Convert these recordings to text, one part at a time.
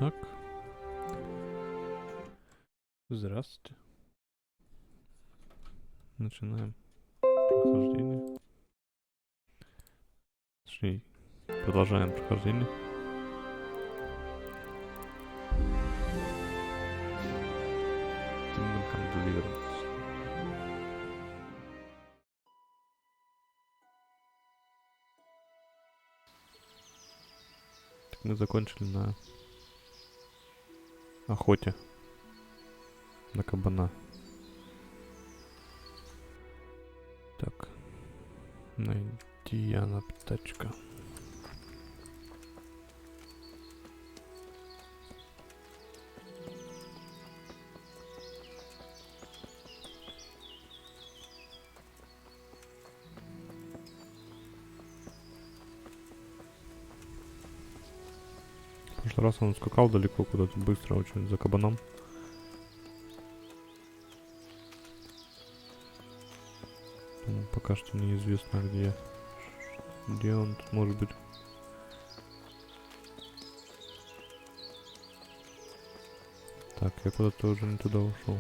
Так. Здравствуйте. Начинаем прохождение. Точнее, продолжаем прохождение. Come Deliverance. Так, мы закончили на охоте на кабана. Так. Найди она птачка. В прошлый раз он скакал далеко куда-то быстро очень за кабаном. Пока что неизвестно где он тут может быть. Так, я куда-то уже не туда ушел.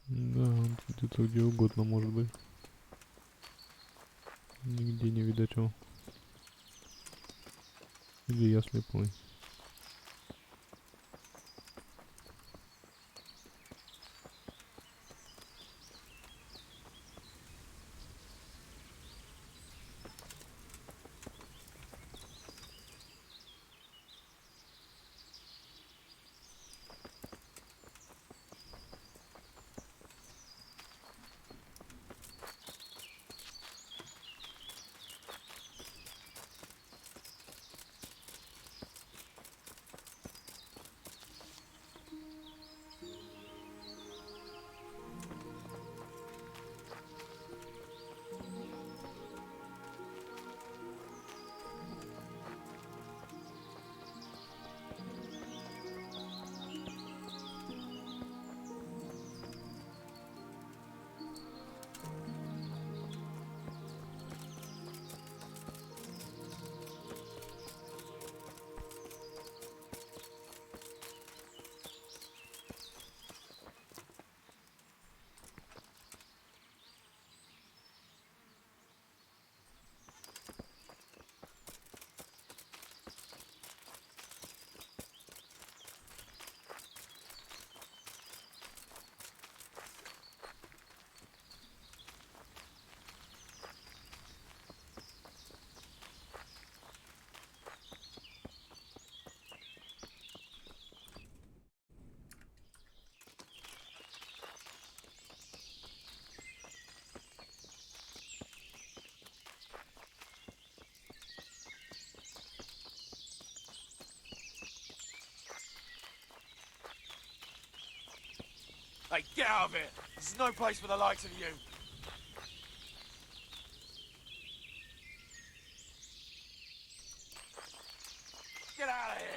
Да, он где-то где угодно может быть. Нигде не видать его. Или я слепой. Hey, get out of here! This is no place for the likes of you! Get out of here!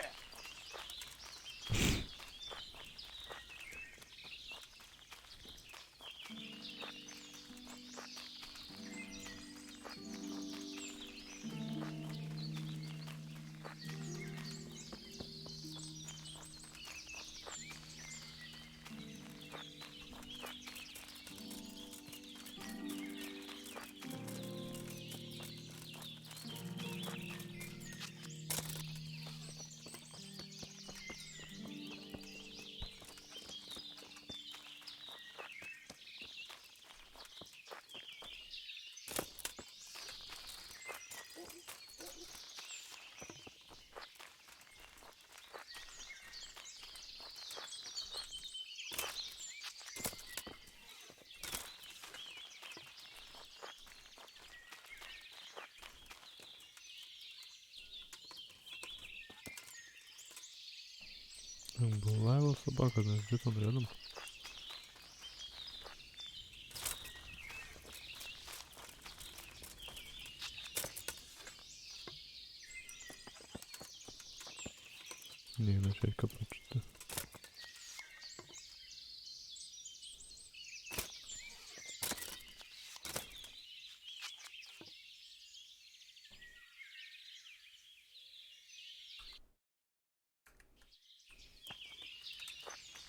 Была его собака, да, где-то он рядом. Не, начать копать что-то.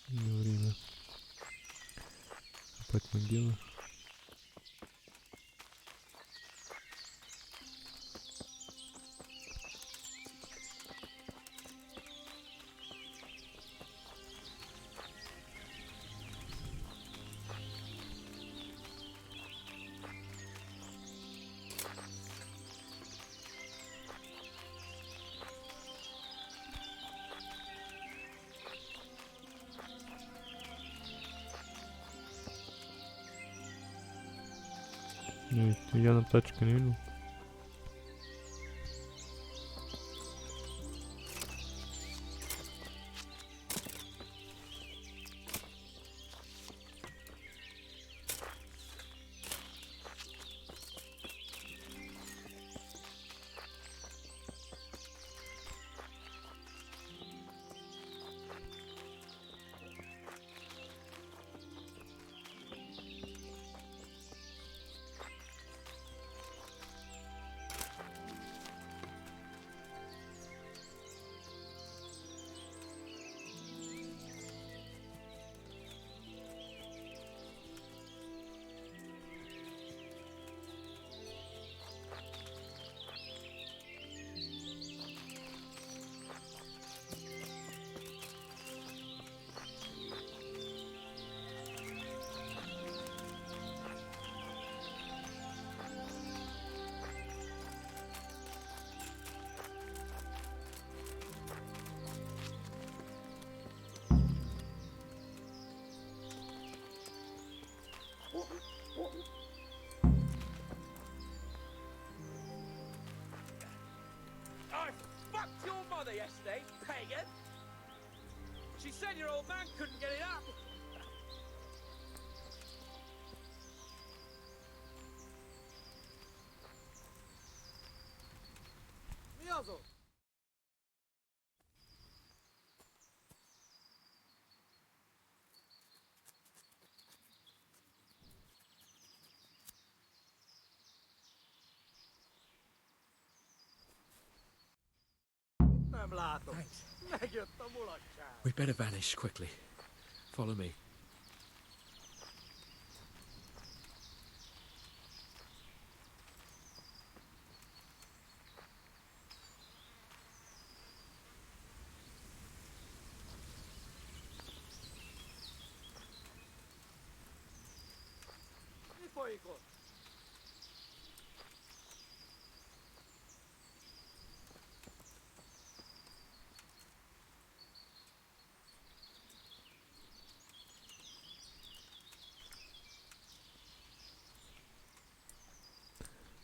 Не время. Копать могилы. Я на тачку не видел. I fucked your mother yesterday, pagan! She said your old man couldn't get it up! Miazo! Thanks. We'd better vanish quickly. Follow me.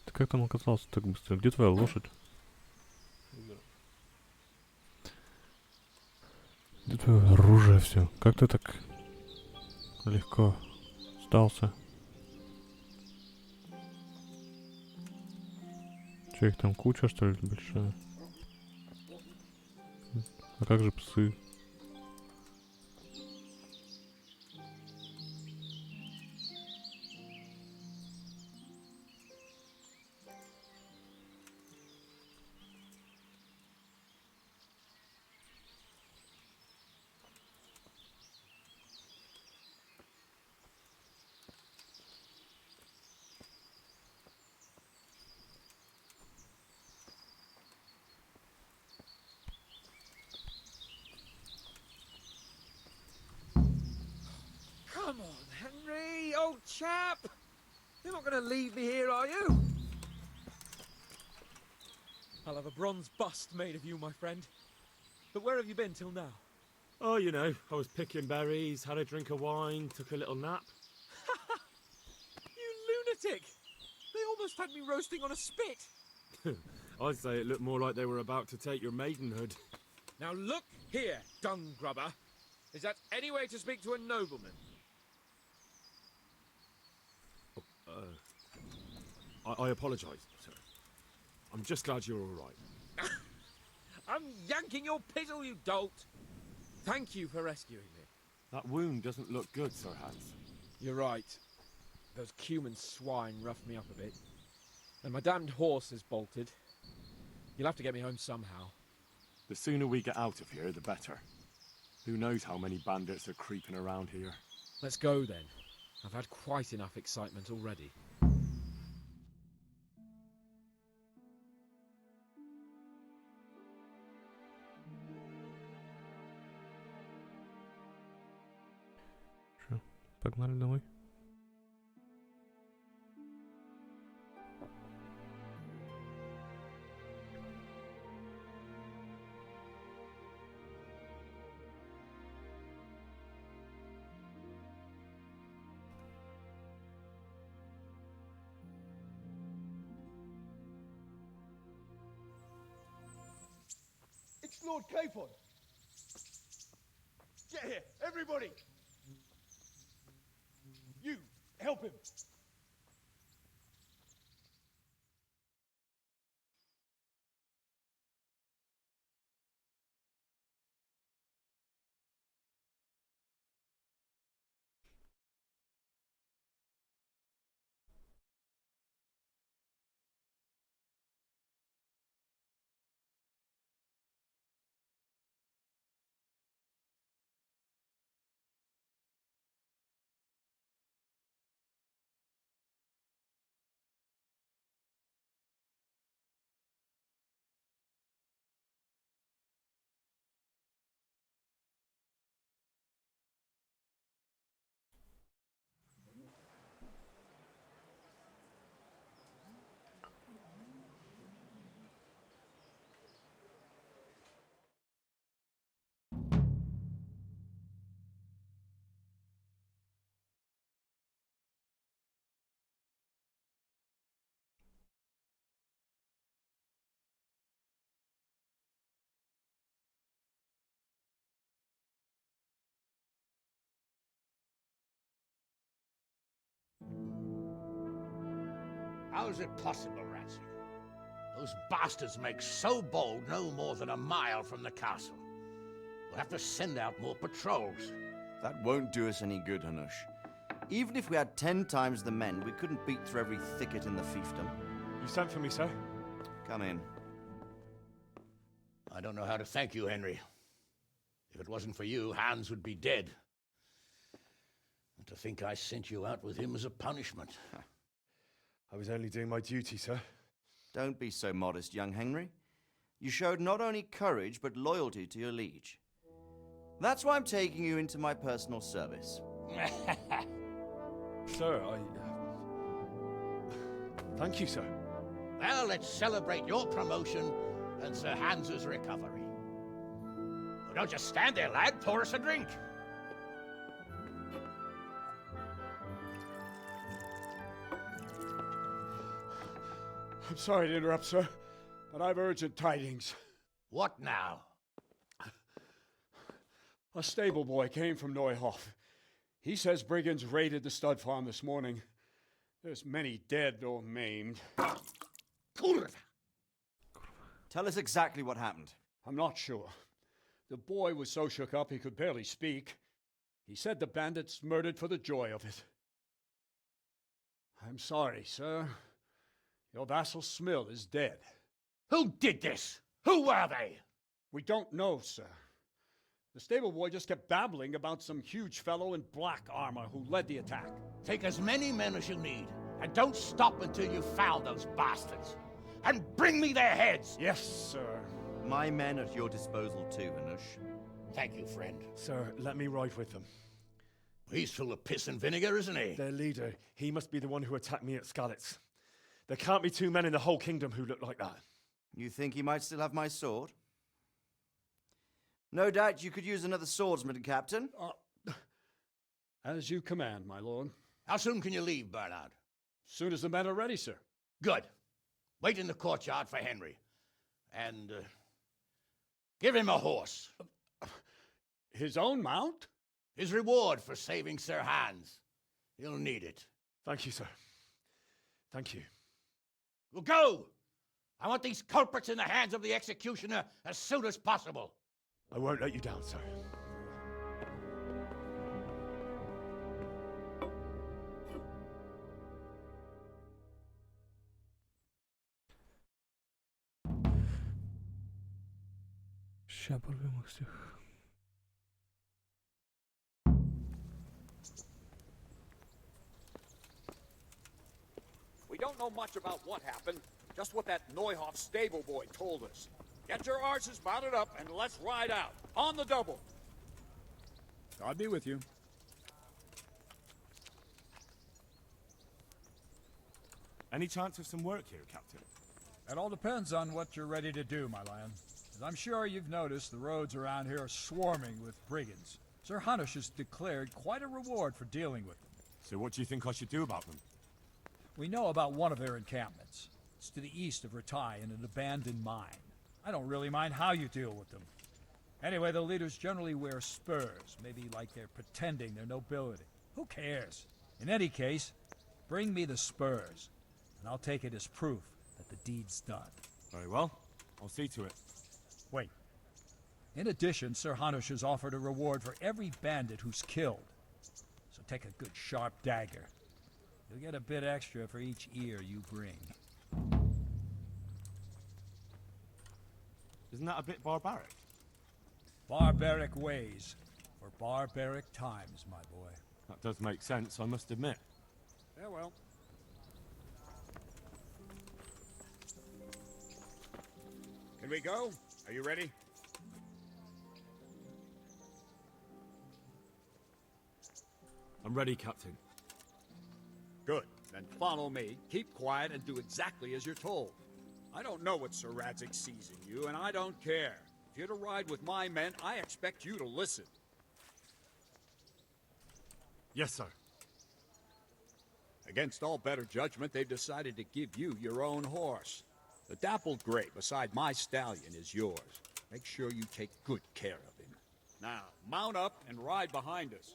Ты как там оказался так быстро? Где твоя лошадь? Где твое оружие все? Как ты так Легко. Сдался. Че, их там куча, что ли, большая? А как же псы? Come on, Henry, old chap. You're not going to leave me here, are you? I'll have a bronze bust made of you, my friend. But where have you been till now? Oh, you know, I was picking berries, had a drink of wine, took a little nap. You lunatic! They almost had me roasting on a spit. I'd say it looked more like they were about to take your maidenhood. Now look here, dung grubber. Is that any way to speak to a nobleman? I apologise, sir. I'm just glad you're all right. I'm yanking your pizzle, you dolt. Thank you for rescuing me. That wound doesn't look good, Sir Hans. You're right. Those Cuman swine roughed me up a bit. And my damned horse is bolted. You'll have to get me home somehow. The sooner we get out of here, the better. Who knows how many bandits are creeping around here. Let's go then. I've had quite enough excitement already. Погнали домой. It's Lord Capon! Get here, everybody! You, help him! How is it possible, Ratsey? Those bastards make so bold no more than a mile from the castle. We'll have to send out more patrols. That won't do us any good, Hanush. Even if we had 10 times the men, we couldn't beat through every thicket in the fiefdom. You sent for me, sir? Come in. I don't know how to thank you, Henry. If it wasn't for you, Hans would be dead. And to think I sent you out with him as a punishment. I was only doing my duty, sir. Don't be so modest, young Henry. You showed not only courage, but loyalty to your liege. That's why I'm taking you into my personal service. Sir, thank you, sir. Well, let's celebrate your promotion and Sir Hans's recovery. Well, don't just stand there, lad. Pour us a drink. I'm sorry to interrupt, sir, but I've urgent tidings. What now? A stable boy came from Neuhof. He says brigands raided the stud farm this morning. There's many dead or maimed. Kurwa! Tell us exactly what happened. I'm not sure. The boy was so shook up he could barely speak. He said the bandits murdered for the joy of it. I'm sorry, sir. Your vassal Smill is dead. Who did this? Who were they? We don't know, sir. The stable boy just kept babbling about some huge fellow in black armor who led the attack. Take as many men as you need, and don't stop until you've found those bastards. And bring me their heads! Yes, sir. My men at your disposal too, Hanush. Thank you, friend. Sir, let me ride with them. He's full of piss and vinegar, isn't he? Their leader, he must be the one who attacked me at Skalitz. There can't be two men in the whole kingdom who look like that. You think he might still have my sword? No doubt you could use another swordsman, Captain. As you command, my lord. How soon can you leave, Bernard? Soon as the men are ready, sir. Good. Wait in the courtyard for Henry. And, give him a horse. His own mount? His reward for saving Sir Hans. He'll need it. Thank you, sir. Thank you. Well, go! I want these culprits in the hands of the executioner as soon as possible. I won't let you down, sir. Ща порвем всех. We don't know much about what happened, just what that Neuhoff stable boy told us. Get your horses mounted up and let's ride out. On the double. God be with you. Any chance of some work here, Captain? It all depends on what you're ready to do, my lad. As I'm sure you've noticed, the roads around here are swarming with brigands. Sir Hanush has declared quite a reward for dealing with them. So what do you think I should do about them? We know about one of their encampments. It's to the east of Ratai in an abandoned mine. I don't really mind how you deal with them. Anyway, the leaders generally wear spurs, maybe like they're pretending their nobility. Who cares? In any case, bring me the spurs, and I'll take it as proof that the deed's done. Very well. I'll see to it. Wait. In addition, Sir Hanush has offered a reward for every bandit who's killed. So take a good sharp dagger. You'll get a bit extra for each ear you bring. Isn't that a bit barbaric? Barbaric ways for barbaric times, my boy. That does make sense, I must admit. Farewell. Can we go? Are you ready? I'm ready, Captain. Good. Then follow me. Keep quiet and do exactly as you're told. I don't know what Sir Radzik sees in you, and I don't care. If you're to ride with my men, I expect you to listen. Yes, sir. Against all better judgment, they've decided to give you your own horse. The dappled gray beside my stallion is yours. Make sure you take good care of him. Now, mount up and ride behind us.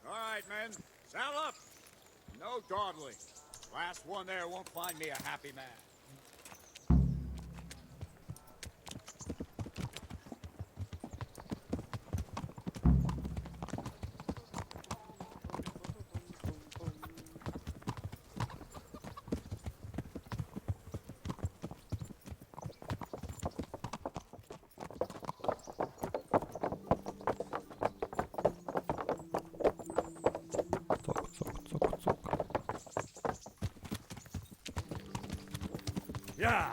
All right, men. Saddle up. No dawdling. Last one there won't find me a happy man. Цок, цок, цок, цок. Yeah!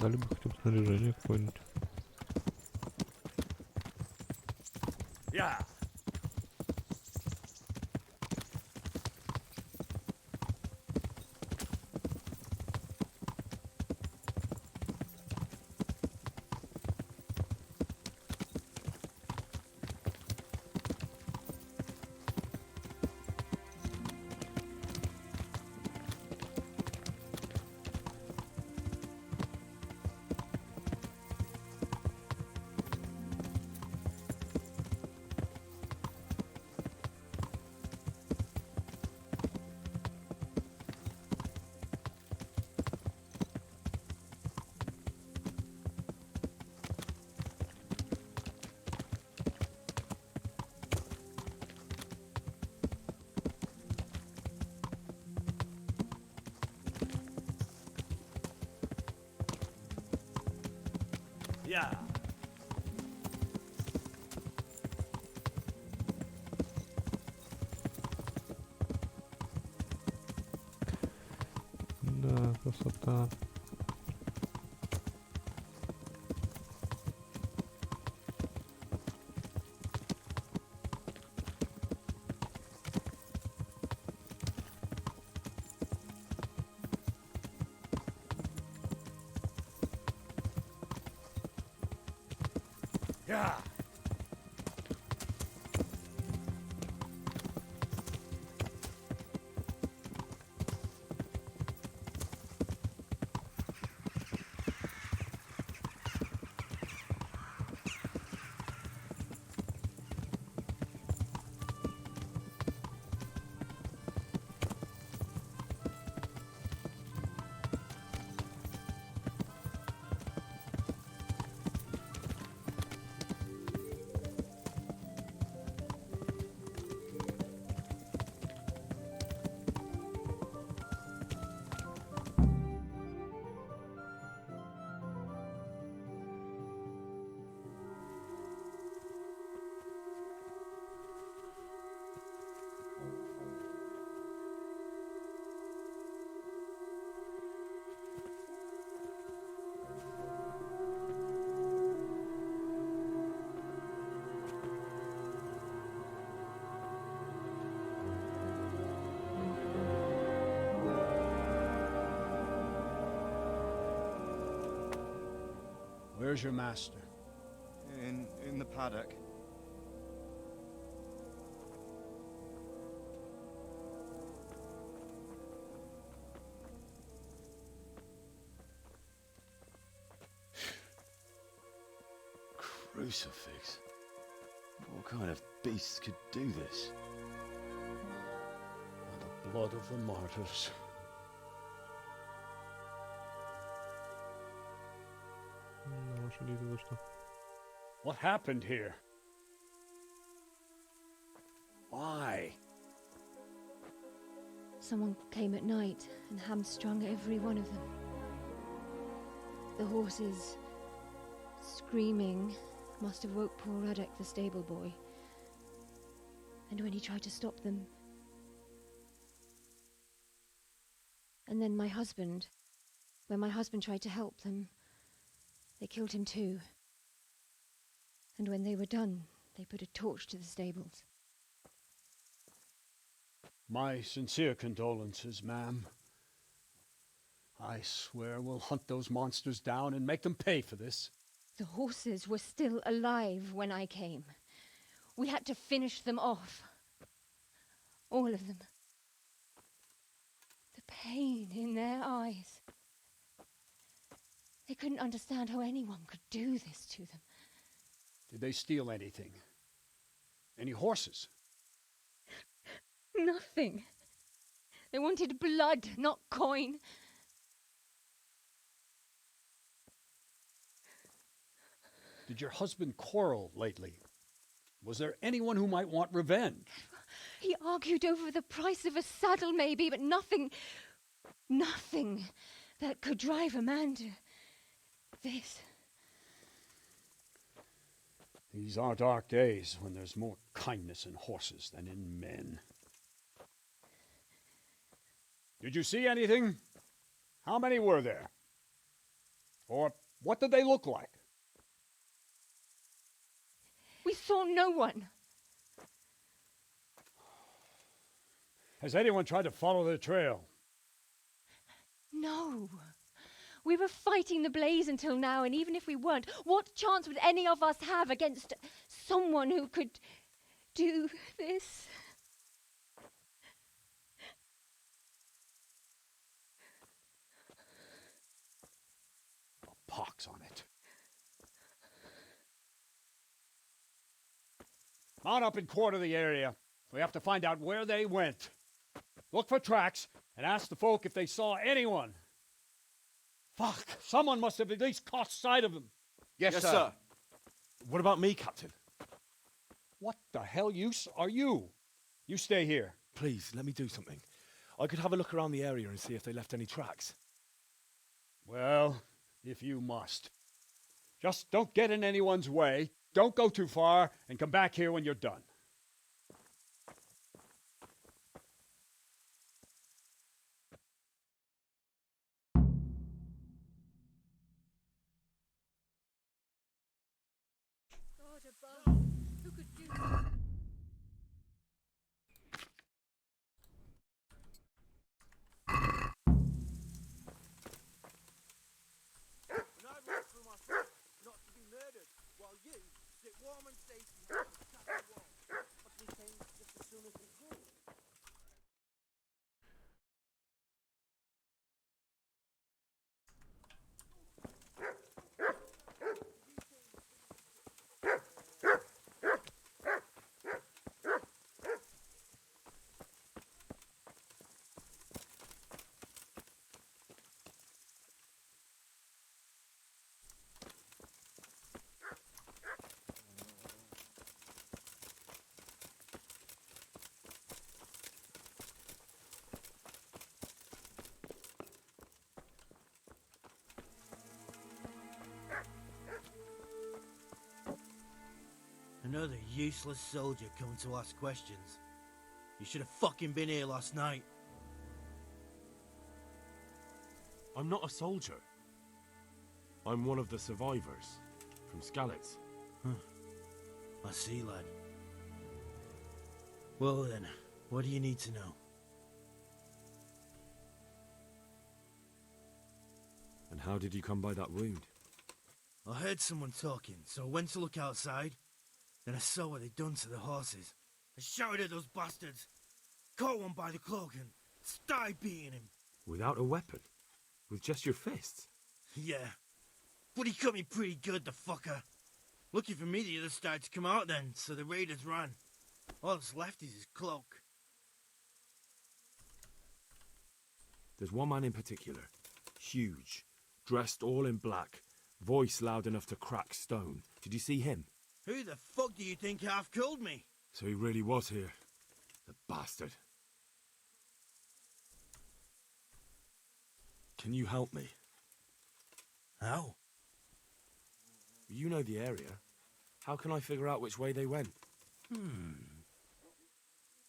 Дали бы хотя бы снаряжение какое-нибудь. Yeah. Yeah. Да, красота. Yeah. Where's your master? In the paddock. Crucifix. What kind of beasts could do this? The blood of the martyrs. Лошади за что? What happened here? Why? Someone came at night and hamstrung every one of them. The horses, screaming, must have woke poor Ruddock, the stable boy. And when he tried to stop them... And then my husband, when my husband tried to help them, they killed him too. And when they were done, they put a torch to the stables. My sincere condolences, ma'am. I swear we'll hunt those monsters down and make them pay for this. The horses were still alive when I came. We had to finish them off. All of them. The pain in their eyes. They couldn't understand how anyone could do this to them. Did they steal anything? Any horses? Nothing. They wanted blood, not coin. Did your husband quarrel lately? Was there anyone who might want revenge? He argued over the price of a saddle, maybe, but nothing that could drive a man to this. These are dark days when there's more kindness in horses than in men. Did you see anything? How many were there? Or what did they look like? We saw no one. Has anyone tried to follow the trail? No. We were fighting the blaze until now, and even if we weren't, what chance would any of us have against someone who could do this? A pox on it. Mount up and quarter the area. We have to find out where they went. Look for tracks and ask the folk if they saw anyone. Fuck! Someone must have at least caught sight of them. Yes, sir. What about me, Captain? What the hell use are you? You stay here. Please, let me do something. I could have a look around the area and see if they left any tracks. Well, if you must. Just don't get in anyone's way, don't go too far, and come back here when you're done. God above, who could do that? Another useless soldier coming to ask questions. You should have fucking been here last night. I'm not a soldier. I'm one of the survivors from Skalitz. I see, lad. Well then, what do you need to know? And how did you come by that wound? I heard someone talking, so I went to look outside. Then I saw what they'd done to the horses. I shouted at those bastards, caught one by the cloak and started beating him. Without a weapon? With just your fists? Yeah, but he cut me pretty good, the fucker. Lucky for me, the others started to come out then, so the raiders ran. All that's left is his cloak. There's one man in particular. Huge. Dressed all in black. Voice loud enough to crack stone. Did you see him? Who the fuck do you think half killed me? So he really was here. The bastard. Can you help me? How? You know the area. How can I figure out which way they went?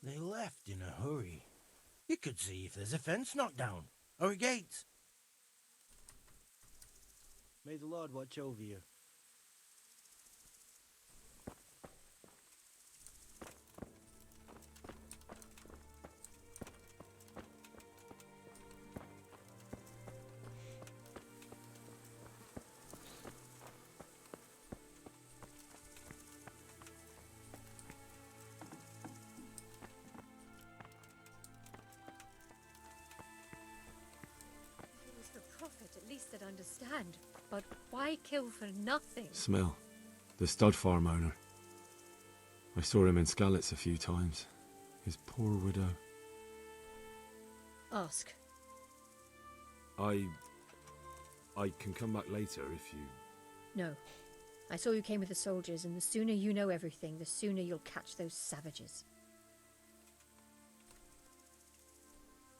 They left in a hurry. You could see if there's a fence knocked down, or a gate. May the Lord watch over you. Prophet, at least I'd understand. But why kill for nothing? Smell. The stud farm owner. I saw him in Skalitz a few times. His poor widow. Ask. I can come back later if you... No. I saw you came with the soldiers, and the sooner you know everything, the sooner you'll catch those savages.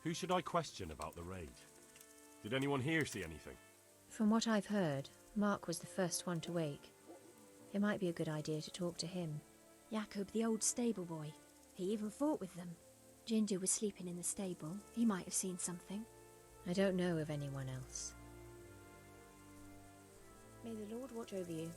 Who should I question about the raid? Did anyone here see anything? From what I've heard, Mark was the first one to wake. It might be a good idea to talk to him. Jakob, the old stable boy. He even fought with them. Ginger was sleeping in the stable. He might have seen something. I don't know of anyone else. May the Lord watch over you.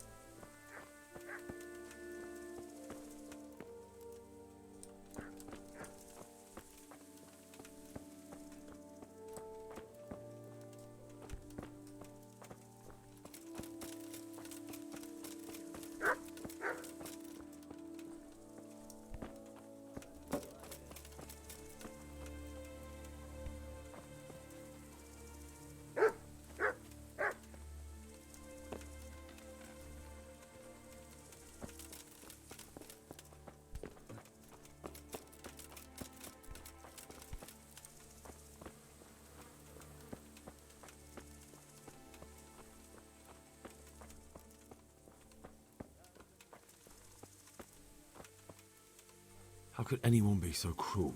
How could anyone be so cruel?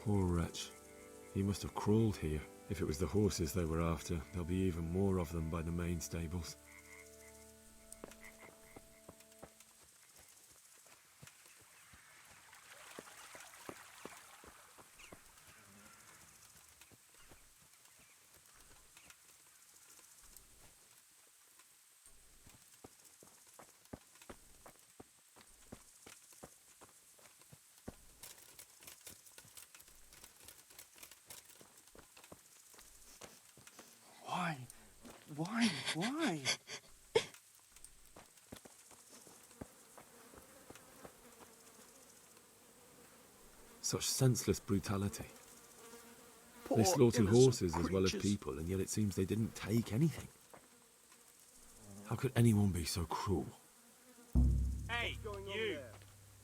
Poor wretch. He must have crawled here. If it was the horses they were after, there'll be even more of them by the main stables. Why? Such senseless brutality. They Poor slaughtered innocent horses as well as creatures. people, and yet it seems they didn't take anything. How could anyone be so cruel? Hey, you!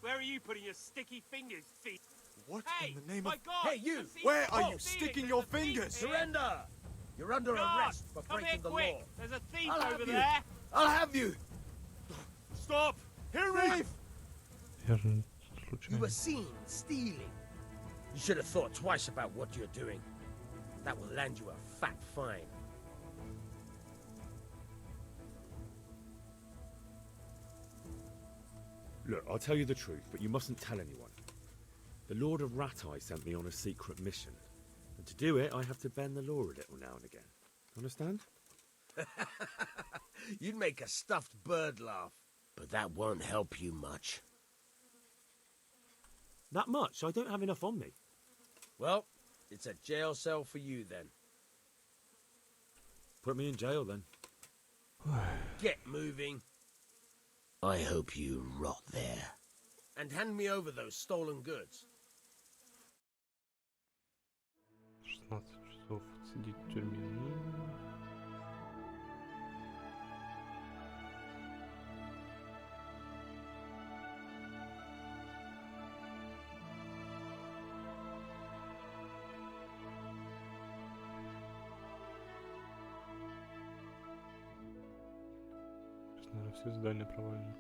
Where are you putting your sticky fingers, thief? What Hey, in the name my of... God! Hey, you! I see Where are oh, you Felix, sticking there's your a thief fingers? here. Surrender! You're under Guard, arrest for come breaking here the quick. law. There's a thief I'll have over you. there. I'll have you! Stop! Henry! Верно, You случайно. were seen stealing. You should have thought twice about what you're doing. That will land you a fat fine. Look, I'll tell you the truth, but you mustn't tell anyone. The Lord of Ratai sent me on a secret mission. And to do it, I have to bend the law a little now and again. Understand? You'd make a stuffed bird laugh. But that won't help you much. That much? I don't have enough on me. Well, it's a jail cell for you then. Put me in jail then. Get moving. I hope you rot there. And hand me over those stolen goods. 16 часов сидеть в тюрьме. Ну, сейчас, наверное, все задания провальны.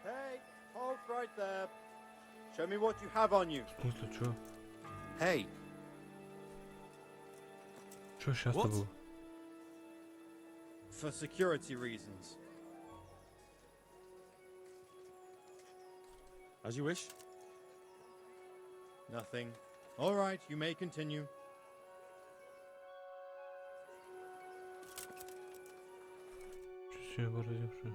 Hey, halt right there. Show me what you have on you. В смысле, чё? Hey, Що щас то What? було? For security reasons. As you wish. Nothing. All right, you may continue. Щось я виразивши.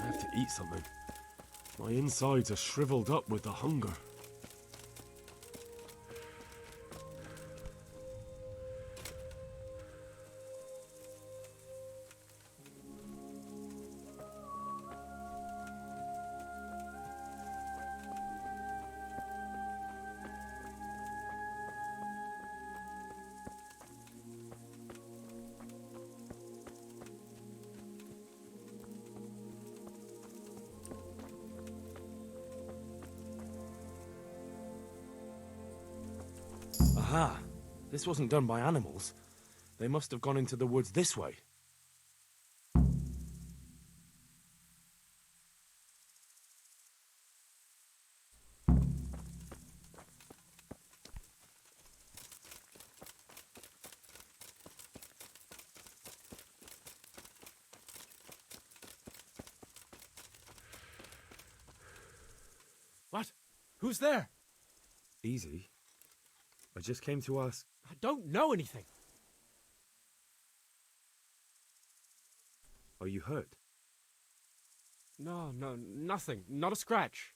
I have to eat something. My insides are shriveled up with the hunger. Aha! This wasn't done by animals. They must have gone into the woods this way. What? Who's there? Easy. I just came to ask... I don't know anything. Are you hurt? No, nothing. Not a scratch.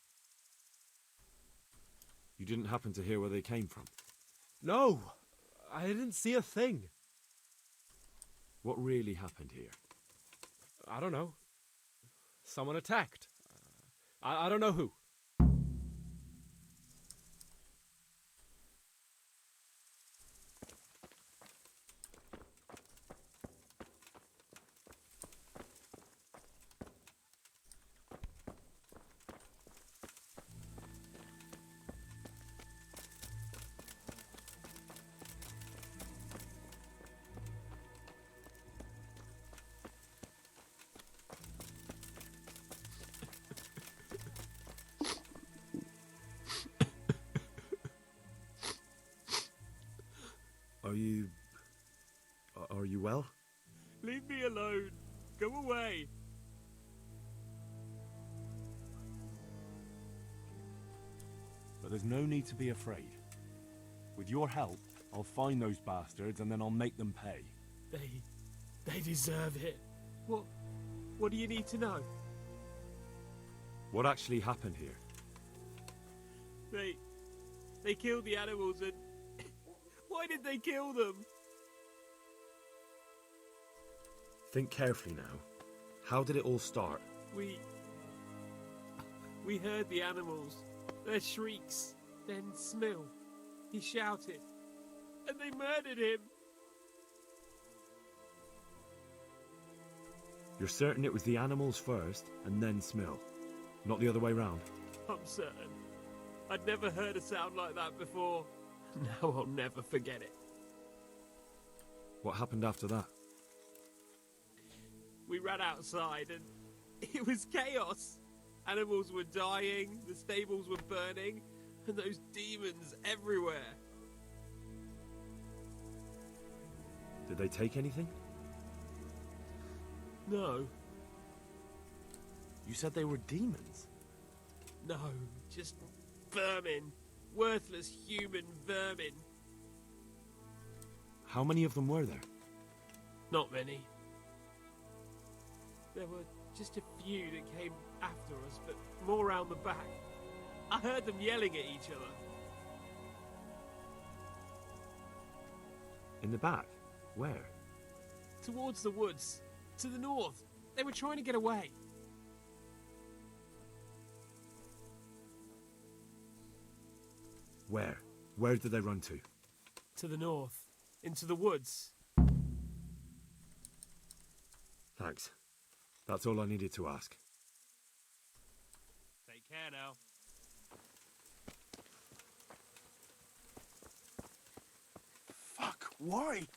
You didn't happen to hear where they came from? No, I didn't see a thing. What really happened here? I don't know. Someone attacked. I don't know who. Are you well? Leave me alone. Go away. But there's no need to be afraid. With your help, I'll find those bastards and then I'll make them pay. They deserve it. What do you need to know? What actually happened here? They killed the animals and... Why did they kill them? Think carefully now. How did it all start? We heard the animals, their shrieks, then Smill. He shouted, and they murdered him. You're certain it was the animals first and then Smill, not the other way round? I'm certain. I'd never heard a sound like that before. Now I'll never forget it. What happened after that? We ran outside and it was chaos. Animals were dying, the stables were burning, and those demons everywhere. Did they take anything? No. You said they were demons? No, just vermin. Worthless human vermin. How many of them were there? Not many. There were just a few that came after us, but more round the back. I heard them yelling at each other. In the back? Where? Towards the woods. To the north. They were trying to get away. Where? Where did they run to? To the north. Into the woods. Thanks. That's all I needed to ask. Take care now. Fuck, why?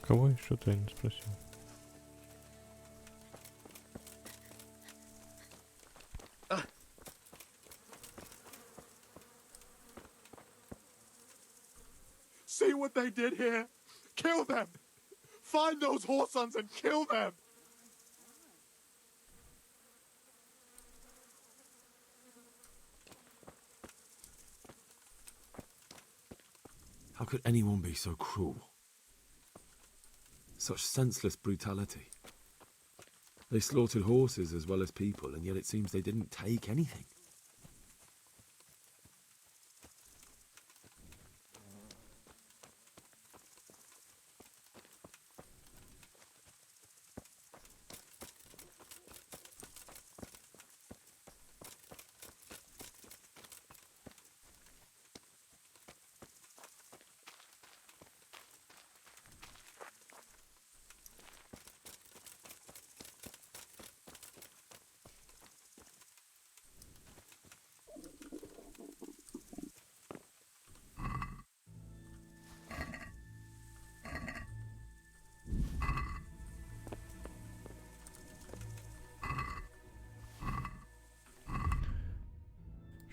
Кого еще-то я не спросил. See what they did here? Kill them! Find those whoresons and kill them! How could anyone be so cruel? Such senseless brutality. They slaughtered horses as well as people, and yet it seems they didn't take anything.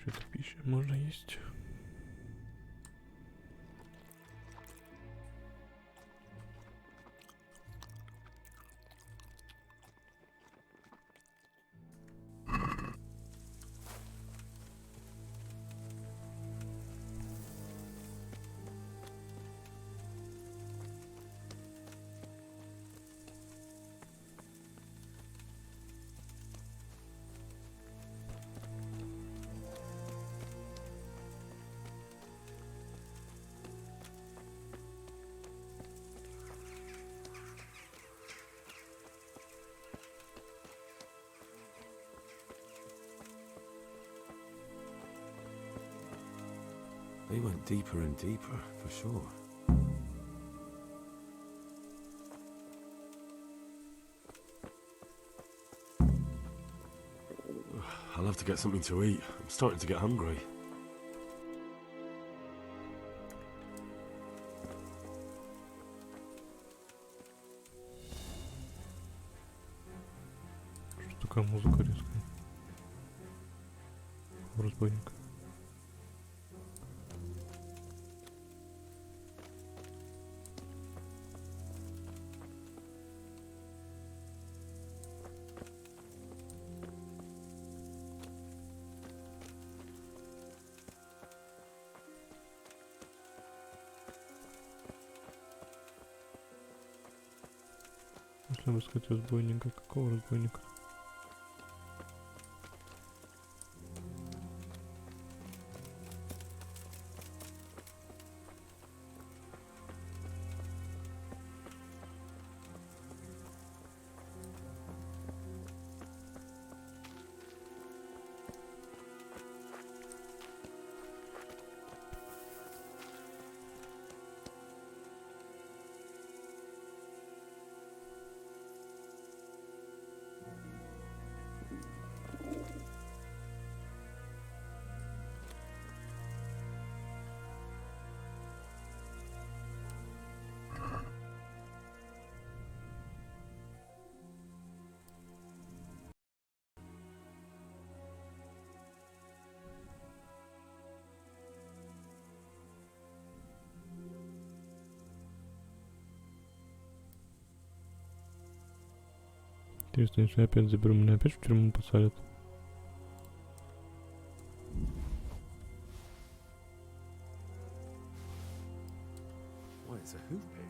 Что-то пища можно есть. They went deeper and deeper, for sure. I'll have to get something to eat. I'm starting to get hungry. Что такая музыка резкая? У разбойника. обыскать разбойника. Какого разбойника? Интересно, если я опять заберу, меня опять в тюрьму посадят. Why, it's a hoof pick.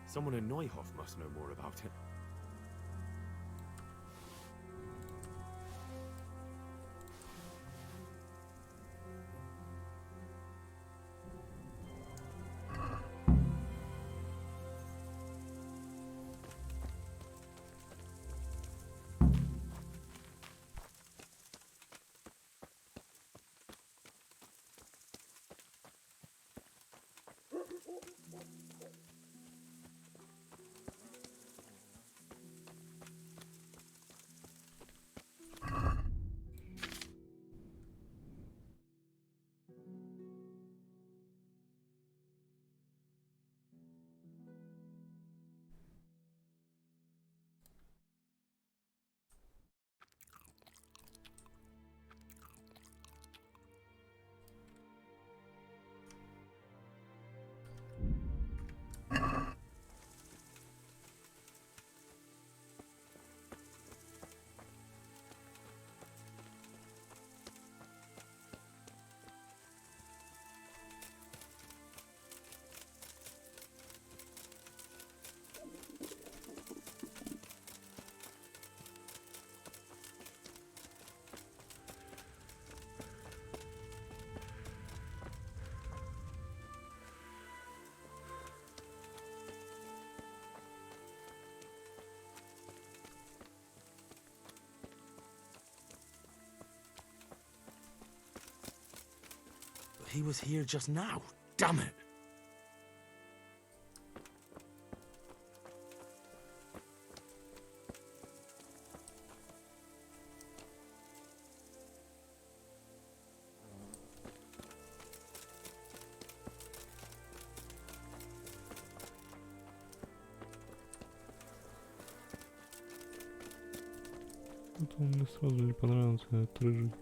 Someone in Neuhof must know more about it. He was here just now. Damn it! Вот он мне сразу не понравился, этот рыжий.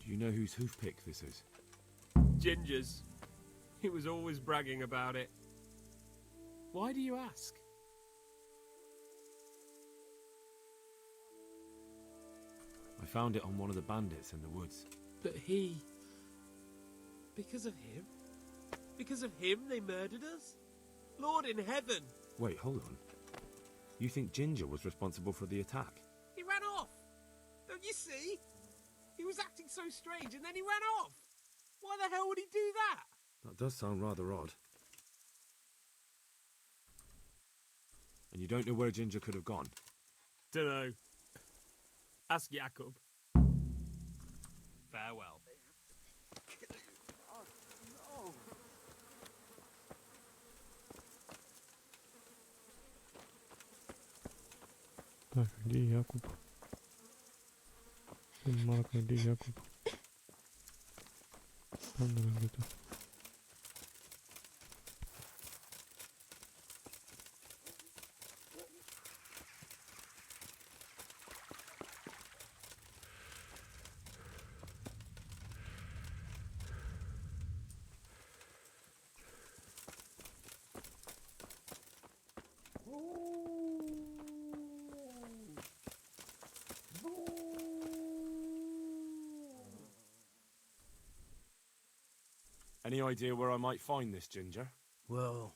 Do you know whose hoof pick this is? Ginger's. He was always bragging about it. Why do you ask? I found it on one of the bandits in the woods. But he... Because of him? Because of him they murdered us? Lord in heaven! Wait, hold on. You think Ginger was responsible for the attack? He ran off! Don't you see? He was acting so strange and then he ran off! Why the hell would he do that? That does sound rather odd. And you don't know where Ginger could have gone? Dunno. Ask Jakob. Farewell. Так, где Якуб? Марк, иди, Якуб. Там, наверное, где-то. Any idea where I might find this ginger? Well,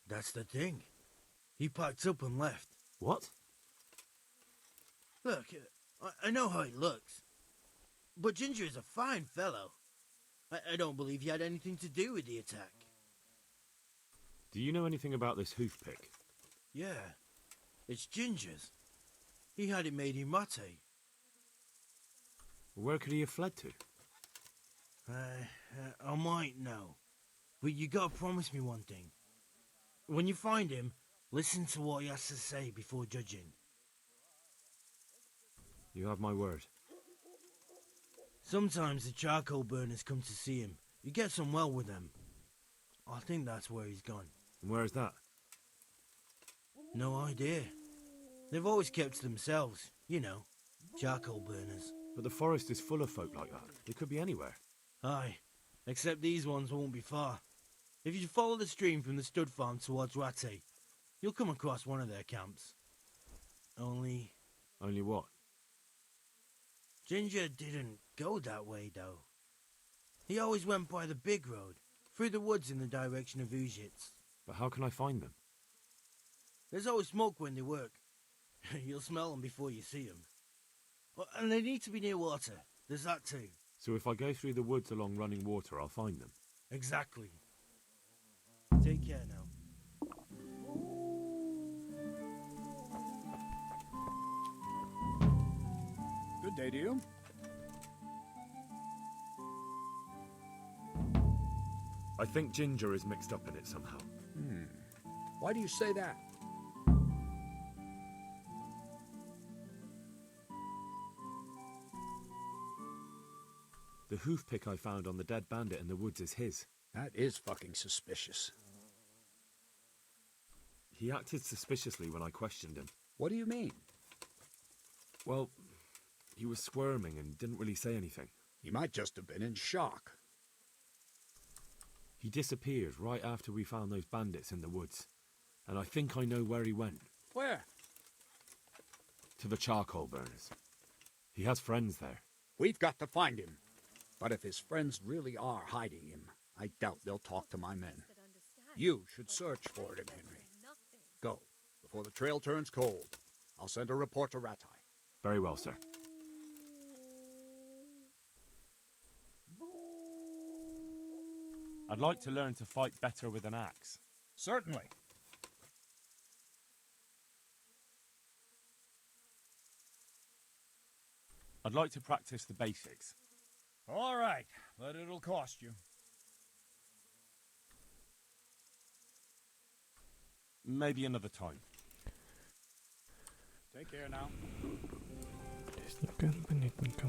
that's the thing. He packed up and left. What? Look, I know how he looks. But Ginger is a fine fellow. I don't believe he had anything to do with the attack. Do you know anything about this hoof pick? Yeah, it's Ginger's. He had it made in Mate. Where could he have fled to? I might know. But you gotta promise me one thing. When you find him, listen to what he has to say before judging. You have my word. Sometimes the charcoal burners come to see him. He gets on well with them. I think that's where he's gone. And where is that? No idea. They've always kept to themselves, you know, charcoal burners. But the forest is full of folk like that. They could be anywhere. Aye, except these ones won't be far. If you follow the stream from the stud farm towards Rate, you'll come across one of their camps. Only what? Ginger didn't go that way, though. He always went by the big road, through the woods in the direction of Uzhitz. But how can I find them? There's always smoke when they work. You'll smell them before you see them. And they need to be near water. There's that too. So if I go through the woods along running water, I'll find them? Exactly. Take care now. Good day to you. I think Ginger is mixed up in it somehow. Why do you say that? The hoof pick I found on the dead bandit in the woods is his. That is fucking suspicious. He acted suspiciously when I questioned him. What do you mean? Well, he was squirming and didn't really say anything. He might just have been in shock. He disappeared right after we found those bandits in the woods. And I think I know where he went. Where? To the charcoal burners. He has friends there. We've got to find him. But if his friends really are hiding him, I doubt they'll talk to my men. You should search for him, Henry. Go, before the trail turns cold. I'll send a report to Ratai. Very well, sir. I'd like to learn to fight better with an axe. Certainly. I'd like to practice the basics. All right, but it'll cost you. Maybe another time. Take care now. Тесненько, понятненько.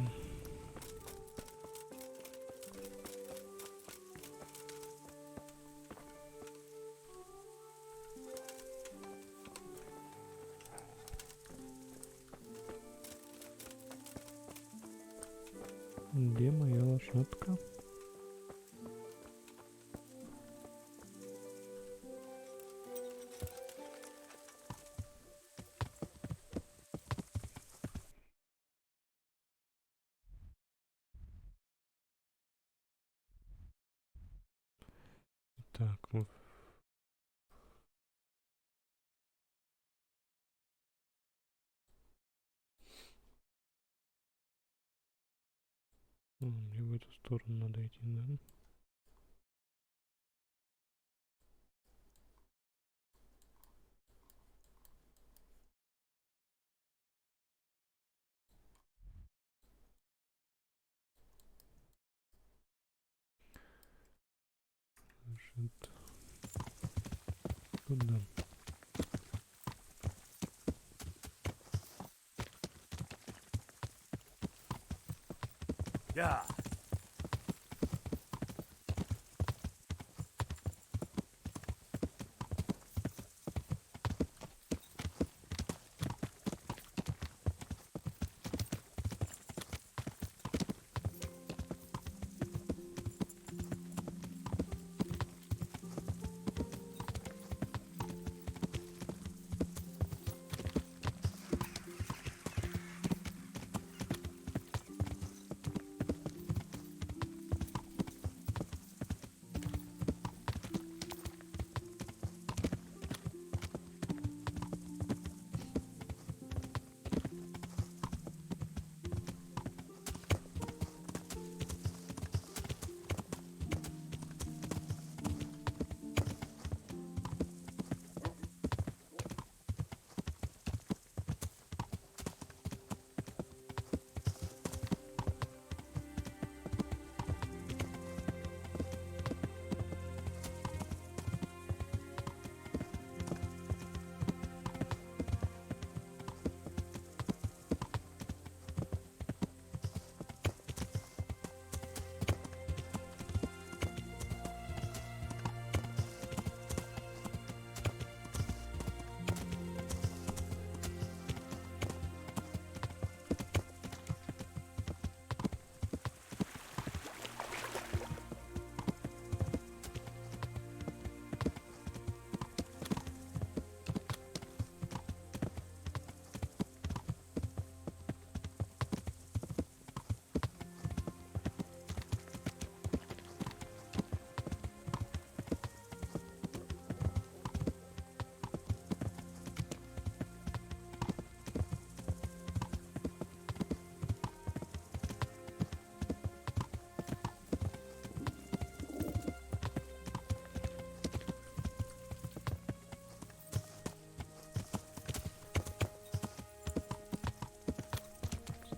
Где моя лошадка? Так, вот. Мне в эту сторону надо идти, да? Значит, туда. Yeah.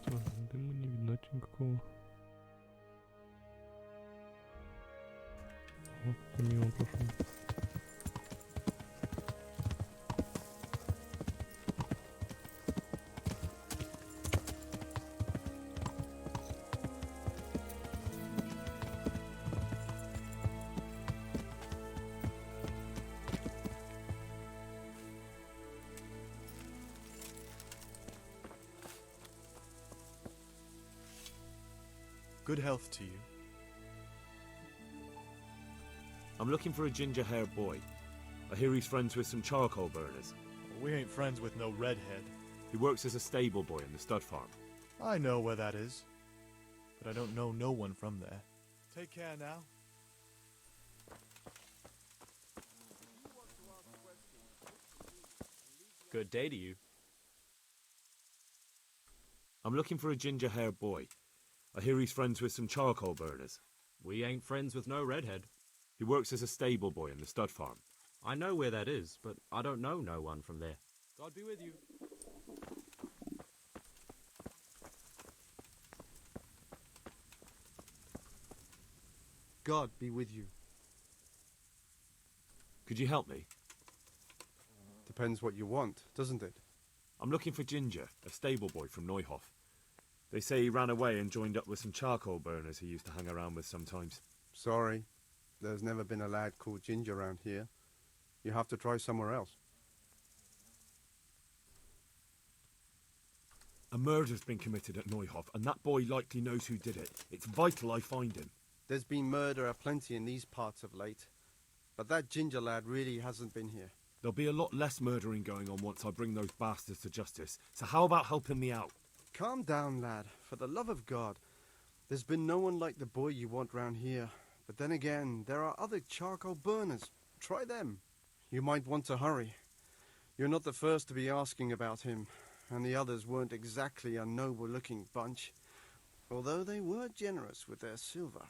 Странно, дыма не видно никакого. Вот, ты мимо прошел. Good health to you. I'm looking for a ginger-haired boy. I hear he's friends with some charcoal burners. We ain't friends with no redhead. He works as a stable boy in the stud farm. I know where that is, but I don't know no one from there. Take care now. Good day to you. I'm looking for a ginger-haired boy. I hear he's friends with some charcoal burners. We ain't friends with no redhead. He works as a stable boy in the stud farm. I know where that is, but I don't know no one from there. God be with you. God be with you. Could you help me? Depends what you want, doesn't it? I'm looking for Ginger, a stable boy from Neuhof. They say he ran away and joined up with some charcoal burners he used to hang around with sometimes. Sorry, there's never been a lad called Ginger around here. You have to try somewhere else. A murder's been committed at Neuhof, and that boy likely knows who did it. It's vital I find him. There's been murder aplenty in these parts of late, but that Ginger lad really hasn't been here. There'll be a lot less murdering going on once I bring those bastards to justice, so how about helping me out? Calm down, lad, for the love of God. There's been no one like the boy you want round here, but then again, there are other charcoal burners. Try them. You might want to hurry. You're not the first to be asking about him, and the others weren't exactly a noble-looking bunch, although they were generous with their silver.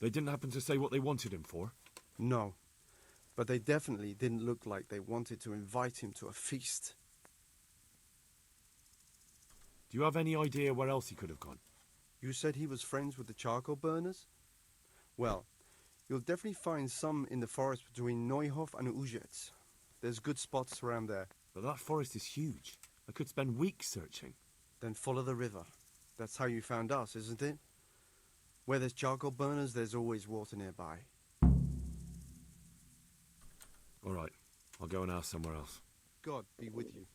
They didn't happen to say what they wanted him for? No, but they definitely didn't look like they wanted to invite him to a feast. Do you have any idea where else he could have gone? You said he was friends with the charcoal burners? Well, you'll definitely find some in the forest between Neuhof and Ujetz. There's good spots around there. But that forest is huge. I could spend weeks searching. Then follow the river. That's how you found us, isn't it? Where there's charcoal burners, there's always water nearby. All right, I'll go and ask somewhere else. God be with you.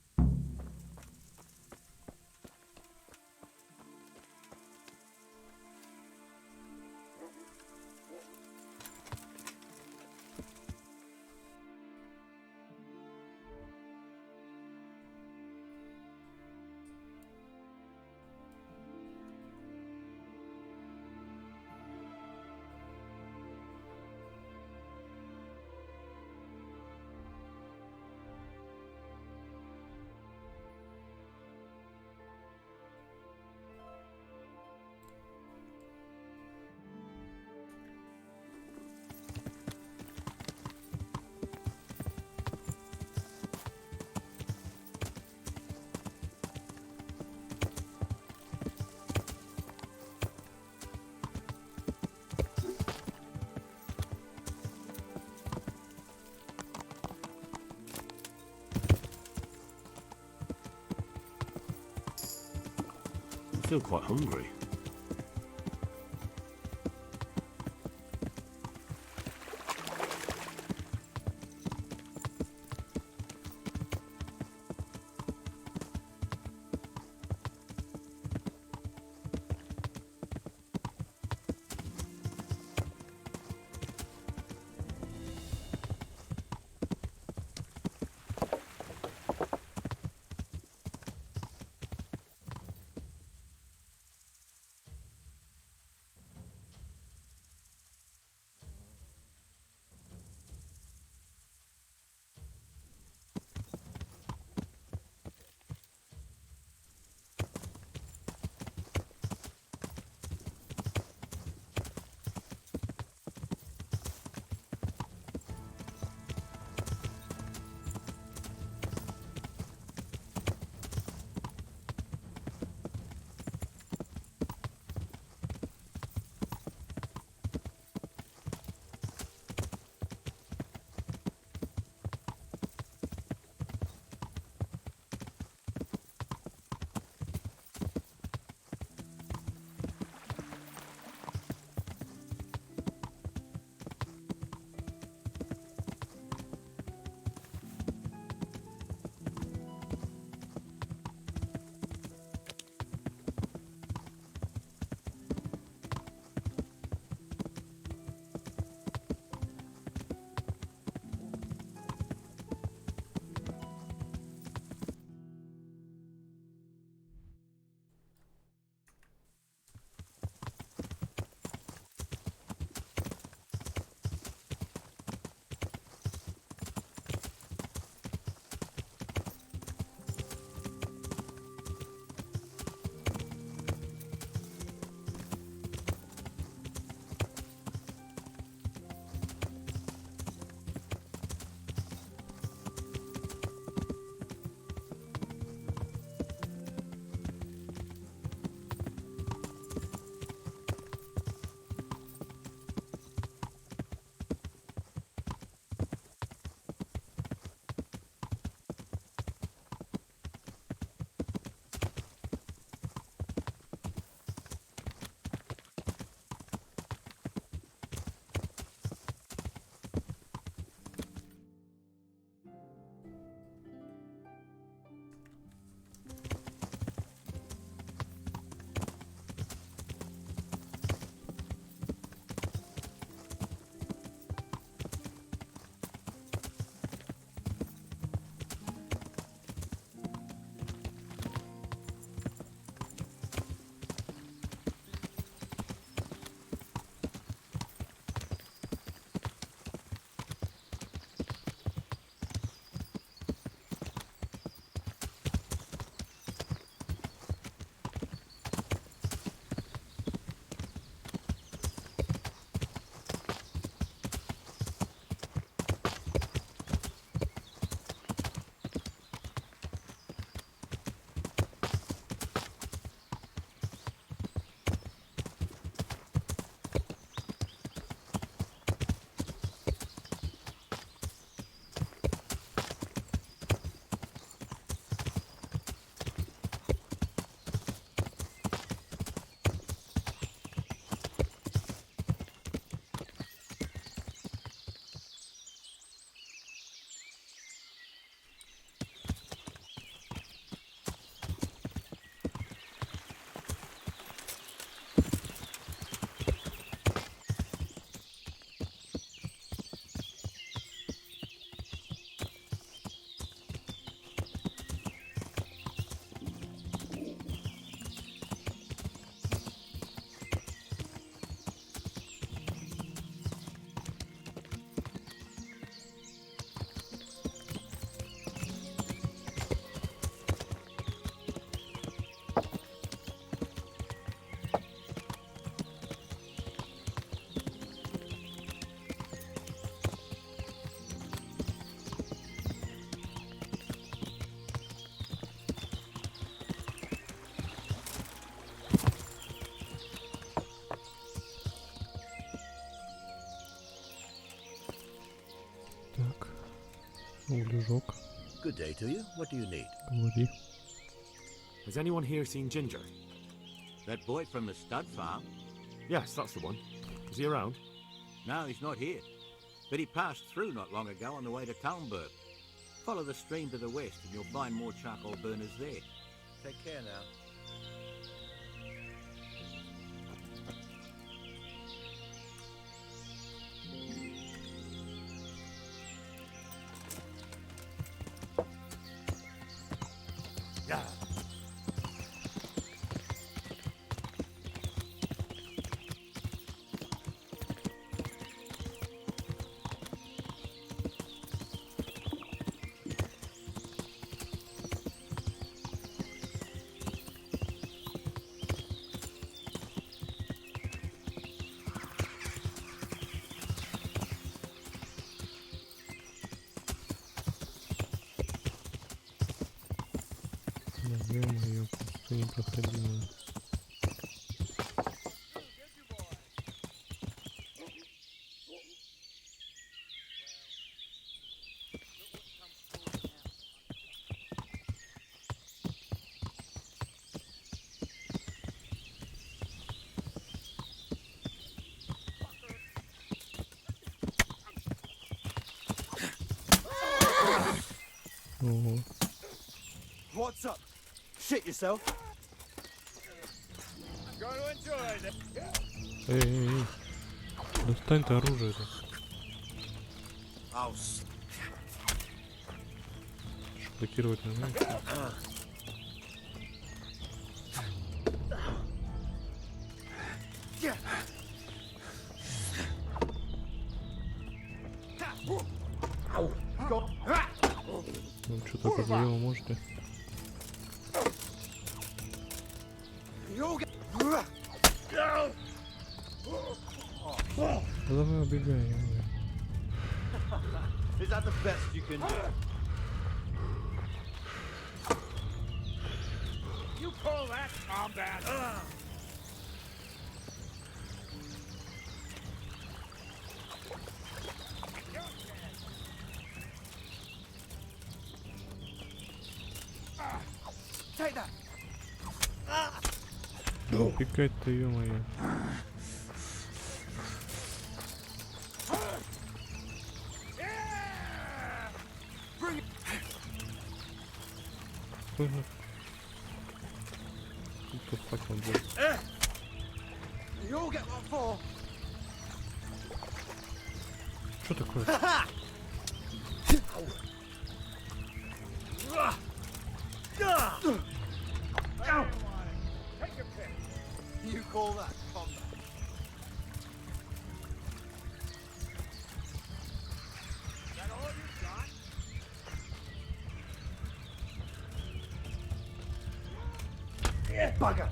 I feel quite hungry. Углежок. Good day to you. What do you need? Говори. Has anyone here seen Ginger? That boy from the stud farm? Yes, that's the one. Is he around? No, he's not here. But he passed through not long ago on the way to Talmberg. Follow the stream to the west and you'll find more charcoal burners there. Take care now. Ё-моё, просто непроходимо. Ого. What's up? Shit yourself. Эй. Достань ты оружие-то. Блокировать нажимай. Ну что, так по-другому можете? Давай убегай, Is that the best you can do? You call that combat? Take that. Да убегать-то, ё-моё. What the fuck on this? You all get what for? Что такое? You call that combat? Is that all you got? Yeah, bugger!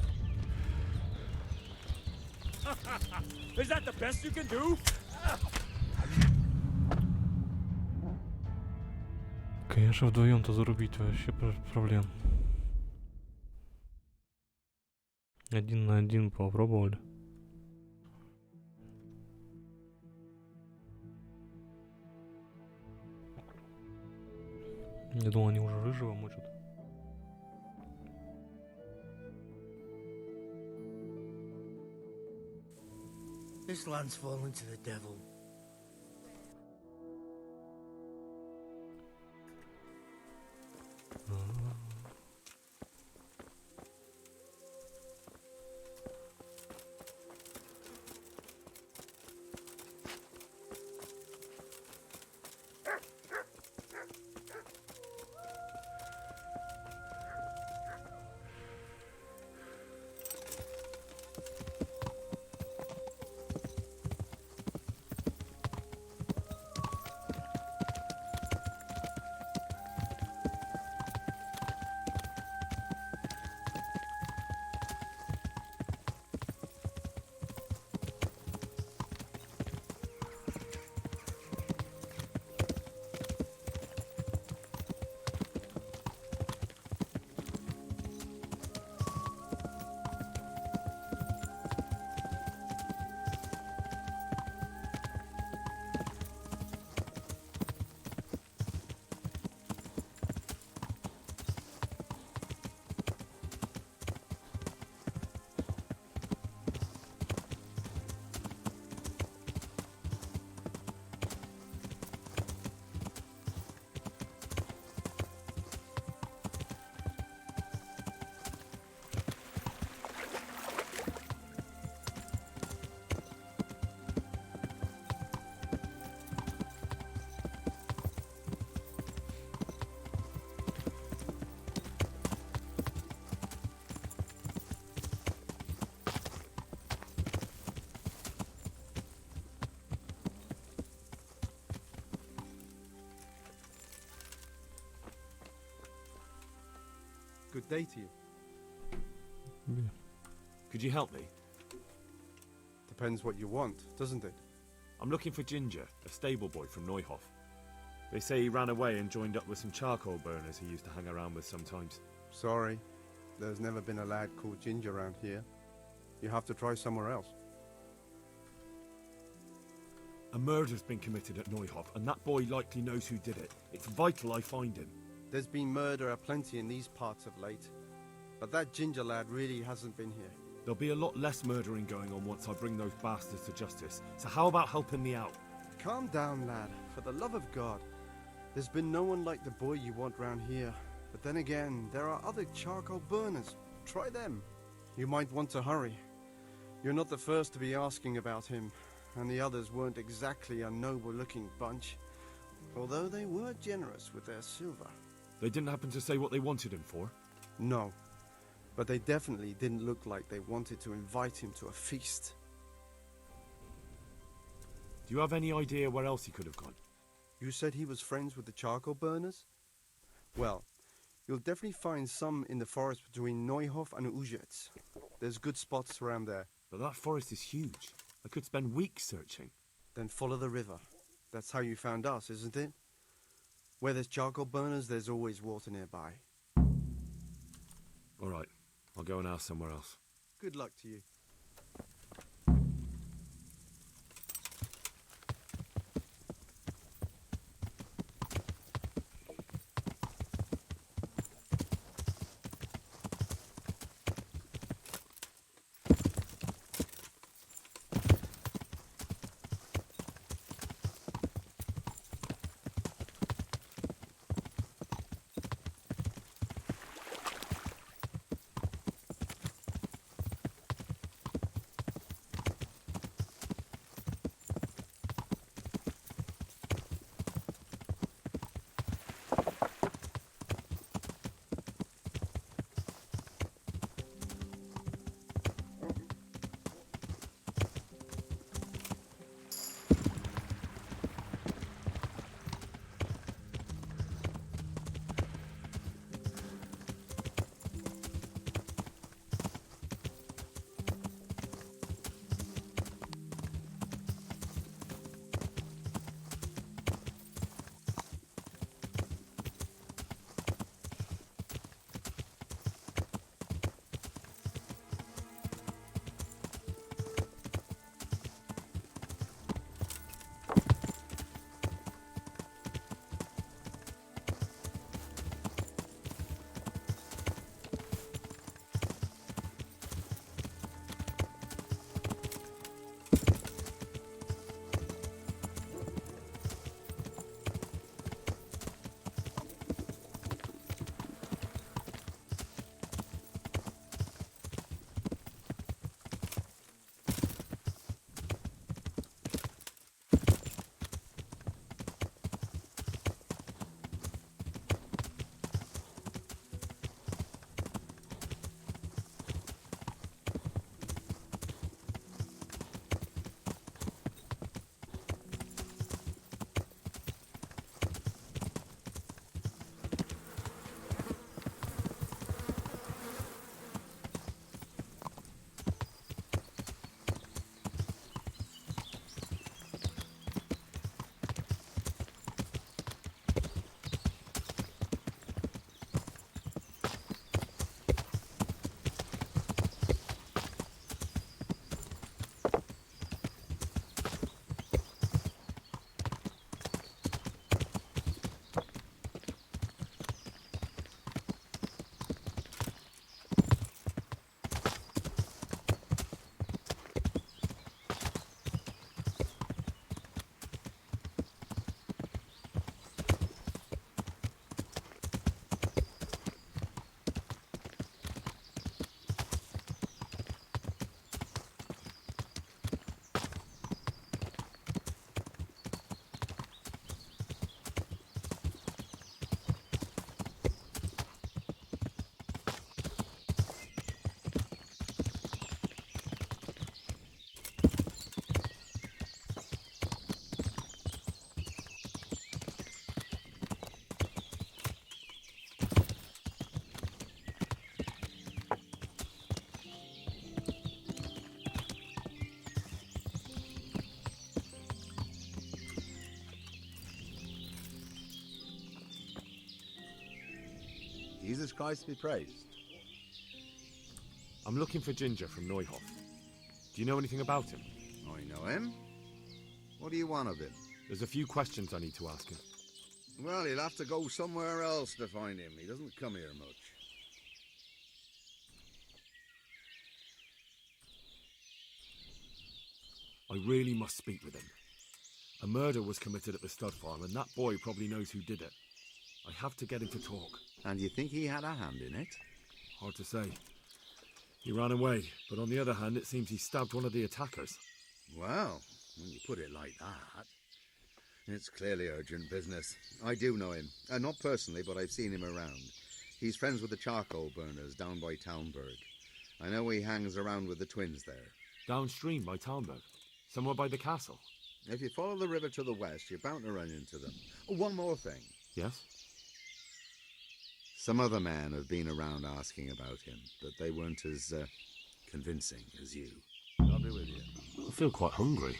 Is that the best you can do? Конечно, вдвоем-то зарубить вообще проблем. 1 на 1 попробовали. Я думал, они уже рыжего мучат. This land's fallen to the devil. day to you. Could you help me? Depends what you want, doesn't it? I'm looking for Ginger, a stable boy from Neuhof. They say he ran away and joined up with some charcoal burners he used to hang around with sometimes. Sorry, there's never been a lad called Ginger around here. You have to try somewhere else. A murder's been committed at Neuhof, and that boy likely knows who did it. It's vital I find him. There's been murder aplenty in these parts of late, but that Ginger lad really hasn't been here. There'll be a lot less murdering going on once I bring those bastards to justice, so how about helping me out? Calm down, lad. For the love of God. There's been no one like the boy you want round here. But then again, there are other charcoal burners. Try them. You might want to hurry. You're not the first to be asking about him, and the others weren't exactly a noble-looking bunch, although they were generous with their silver. They didn't happen to say what they wanted him for? No, but they definitely didn't look like they wanted to invite him to a feast. Do you have any idea where else he could have gone? You said he was friends with the charcoal burners? Well, you'll definitely find some in the forest between Neuhof and Ujetz. There's good spots around there. But that forest is huge. I could spend weeks searching. Then follow the river. That's how you found us, isn't it? Where there's charcoal burners, there's always water nearby. All right, I'll go and ask somewhere else. Good luck to you. Jesus Christ be praised. I'm looking for Ginger from Neuhof. Do you know anything about him? I know him. What do you want of him? There's a few questions I need to ask him. Well, he'll have to go somewhere else to find him. He doesn't come here much. I really must speak with him. A murder was committed at the stud farm, and that boy probably knows who did it. I have to get him to talk. And you think he had a hand in it? Hard to say. He ran away, but on the other hand, it seems he stabbed one of the attackers. Well, when you put it like that, it's clearly urgent business. I do know him. Not personally, but I've seen him around. He's friends with the charcoal burners down by Townburg. I know he hangs around with the twins there. Downstream by Townburg? Somewhere by the castle? If you follow the river to the west, you're bound to run into them. Oh, one more thing. Yes? Some other men have been around asking about him, but they weren't as convincing as you. I'll be with you. I feel quite hungry.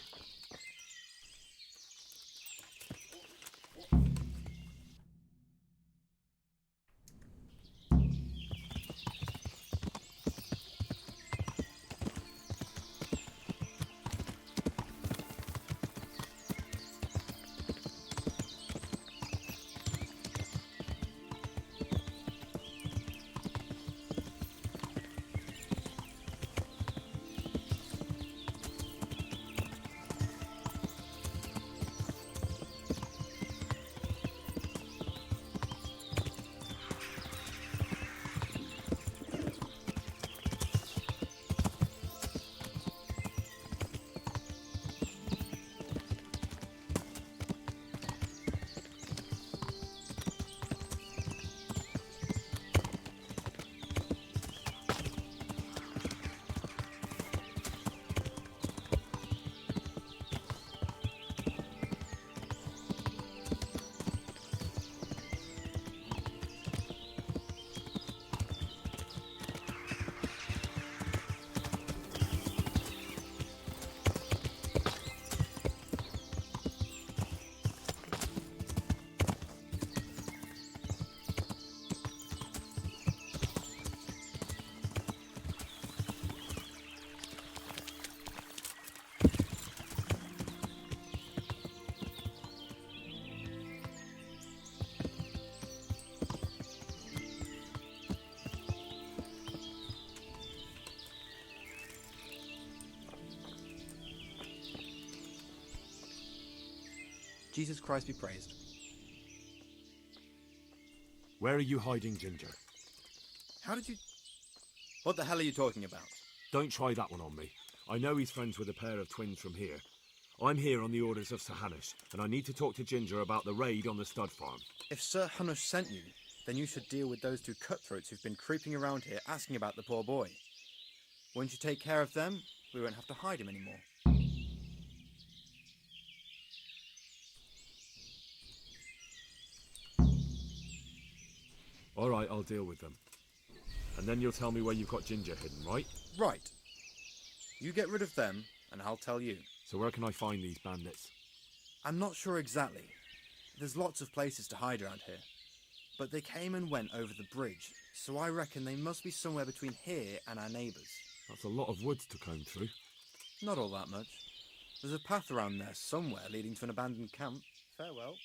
Jesus Christ be praised. Where are you hiding Ginger? How did you... What the hell are you talking about? Don't try that one on me. I know he's friends with a pair of twins from here. I'm here on the orders of Sir Hanush, and I need to talk to Ginger about the raid on the stud farm. If Sir Hanush sent you, then you should deal with those two cutthroats who've been creeping around here asking about the poor boy. Once you take care of them, we won't have to hide him anymore. All right, I'll deal with them. And then you'll tell me where you've got Ginger hidden, right? Right. You get rid of them, and I'll tell you. So where can I find these bandits? I'm not sure exactly. There's lots of places to hide around here. But they came and went over the bridge, so I reckon they must be somewhere between here and our neighbours. That's a lot of woods to comb through. Not all that much. There's a path around there somewhere leading to an abandoned camp. Farewell.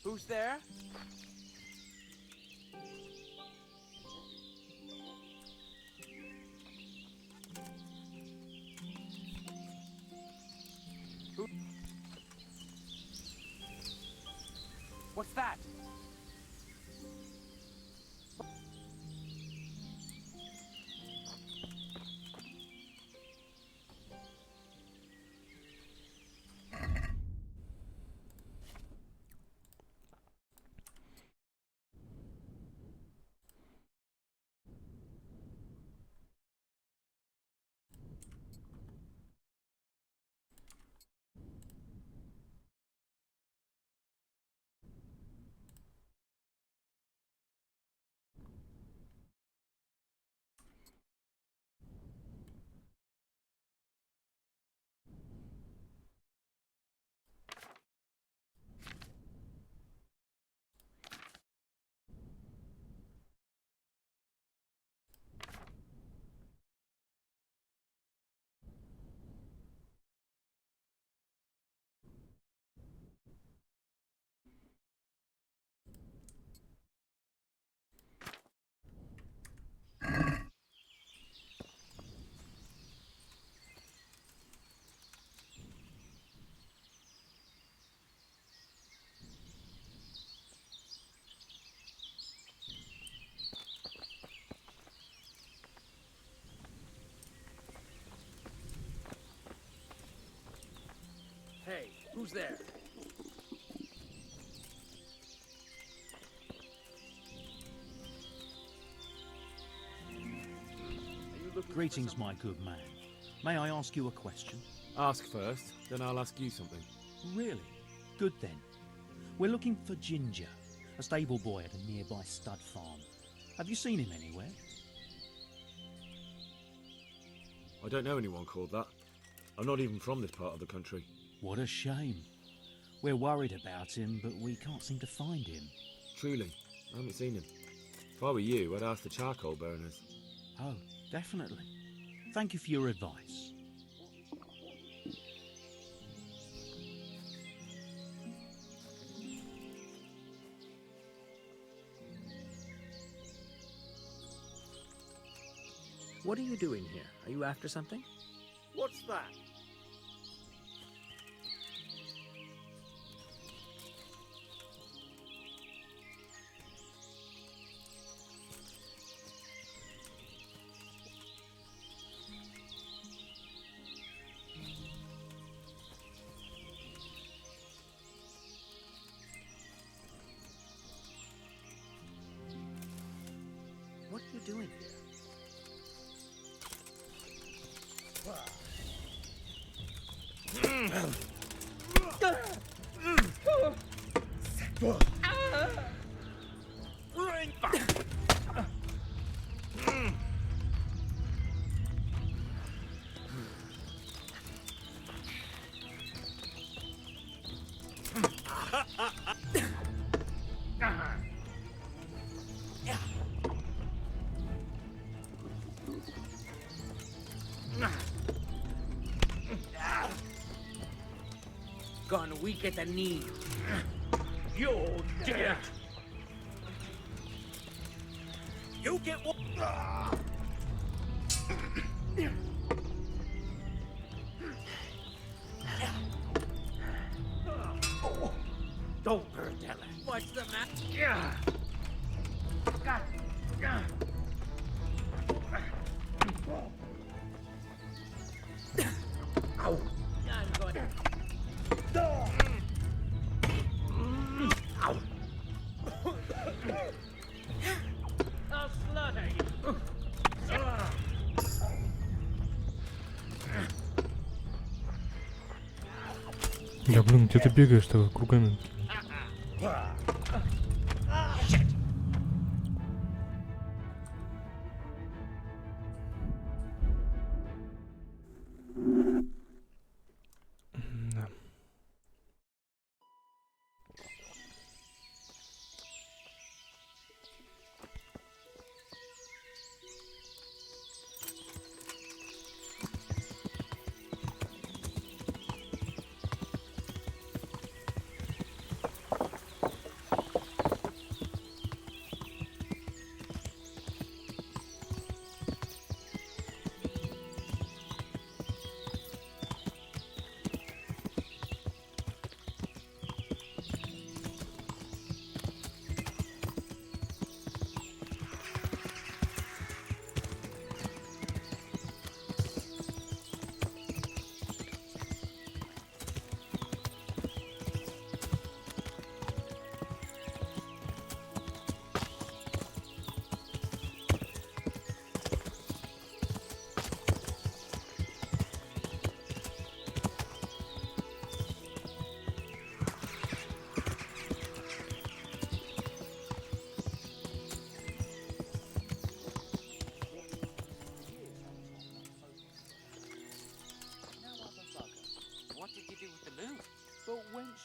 Who's there? What's that? Hey, who's there? Greetings, my good man. May I ask you a question? Ask first, then I'll ask you something. Really? Good then. We're looking for Ginger, a stable boy at a nearby stud farm. Have you seen him anywhere? I don't know anyone called that. I'm not even from this part of the country. What a shame. We're worried about him, but we can't seem to find him. Truly, I haven't seen him. If I were you, I'd ask the charcoal burners. Oh, definitely. Thank you for your advice. What are you doing here? Are you after something? What's that? What are you doing here? Gone weak at the knee. You're dead. You get what? Don't hurt Ellen. What's the matter? Yeah. Got it. Ow. I'm going. Ow. I'll slaughter you. Да блин, где ты бегаешь-то кругами? Да.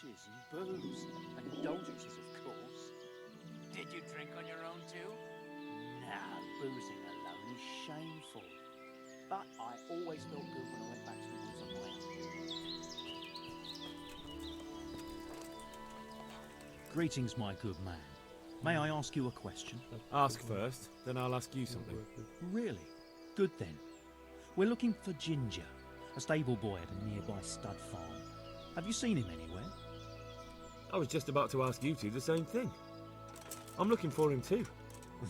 wishes and booze. And indulgences, of course. Did you drink on your own too? Nah, boozing alone is shameful. But I always felt good when I went back to the woods on my own. Greetings, my good man. May I ask you a question? Ask first, then I'll ask you something. Really? Good then. We're looking for Ginger, a stable boy at a nearby stud farm. Have you seen him anywhere? I was just about to ask you two the same thing. I'm looking for him too.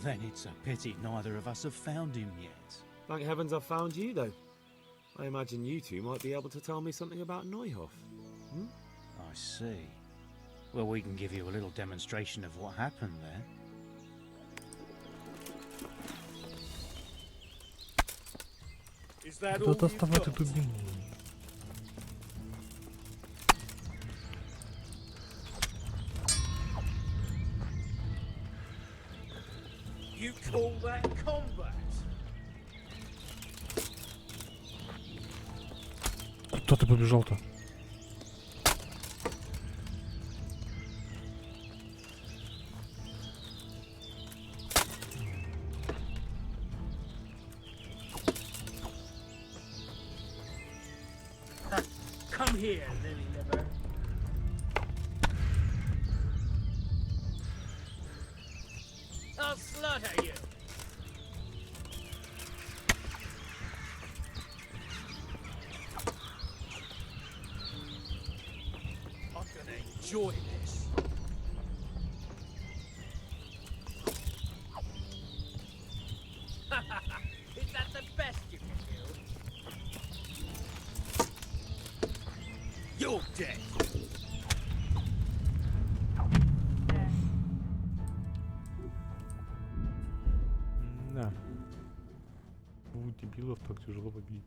Then it's a pity neither of us have found him yet. Thank heavens I've found you, though. I imagine you two might be able to tell me something about Neuhoff. Hmm? I see. Well, we can give you a little demonstration of what happened there. Is that Хто all то you've ставати got? тобі? You call that combat? Кто ты побежал-то? Come here, lily liver. I'll slaughter you. I'm gonna enjoy this. Is that the best you can do? You're dead. Да. У дебилов так тяжело победить.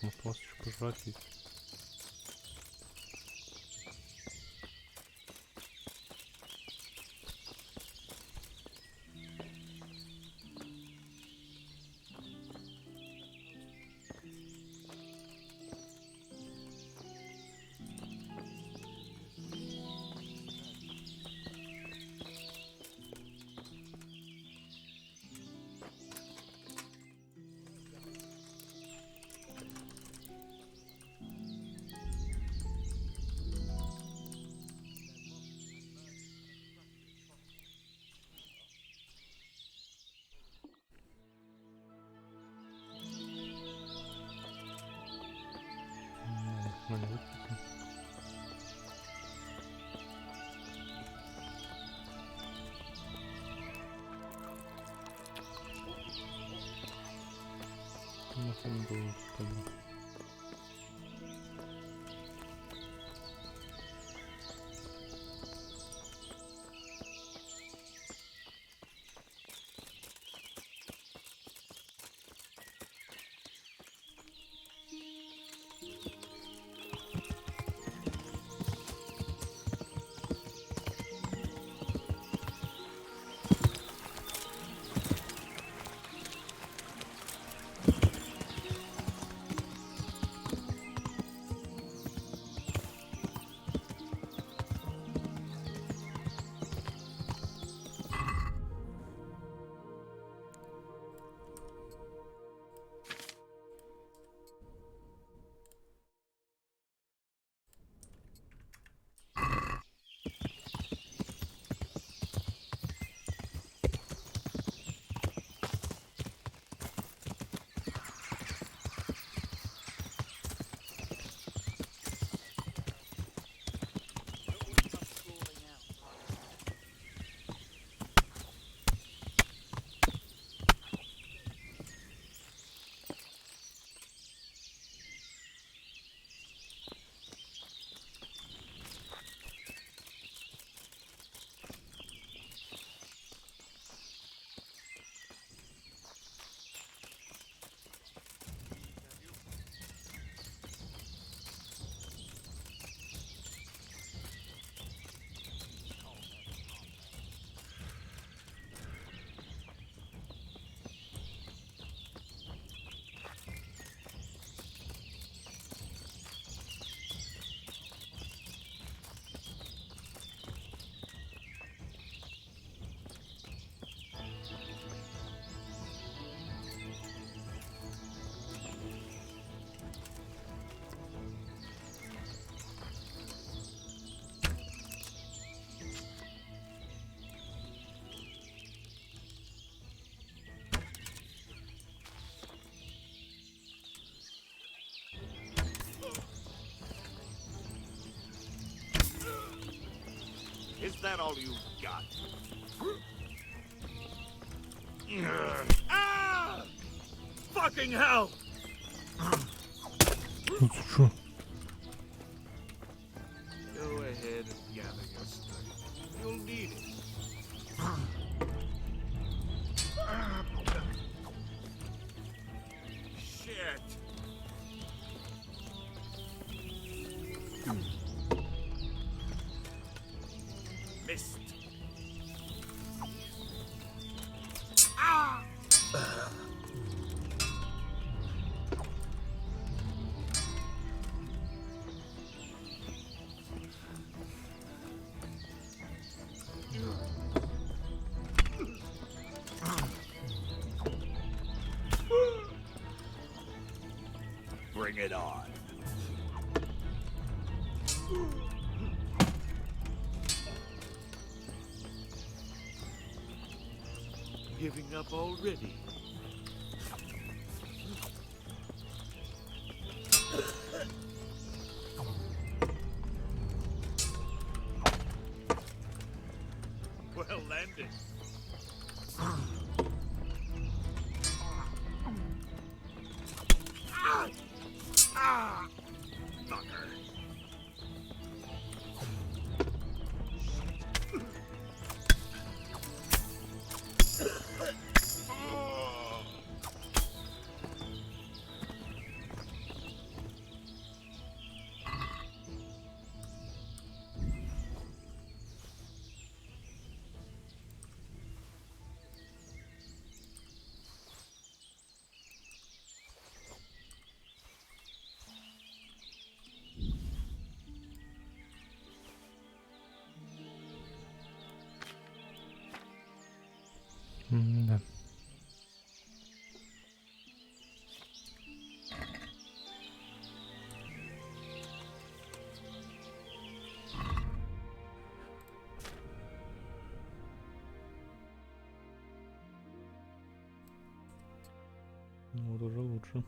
Может, у вас еще пожрать есть? Машина была тогда. that all you've got? Ah! Fucking hell! Что? Go ahead and gather your strength. You'll need it. Shit! Missed. Ah! Bring it on. Giving up already. Well landed. Ah! Ah! Fucker. Да. Ну, вот уже лучше.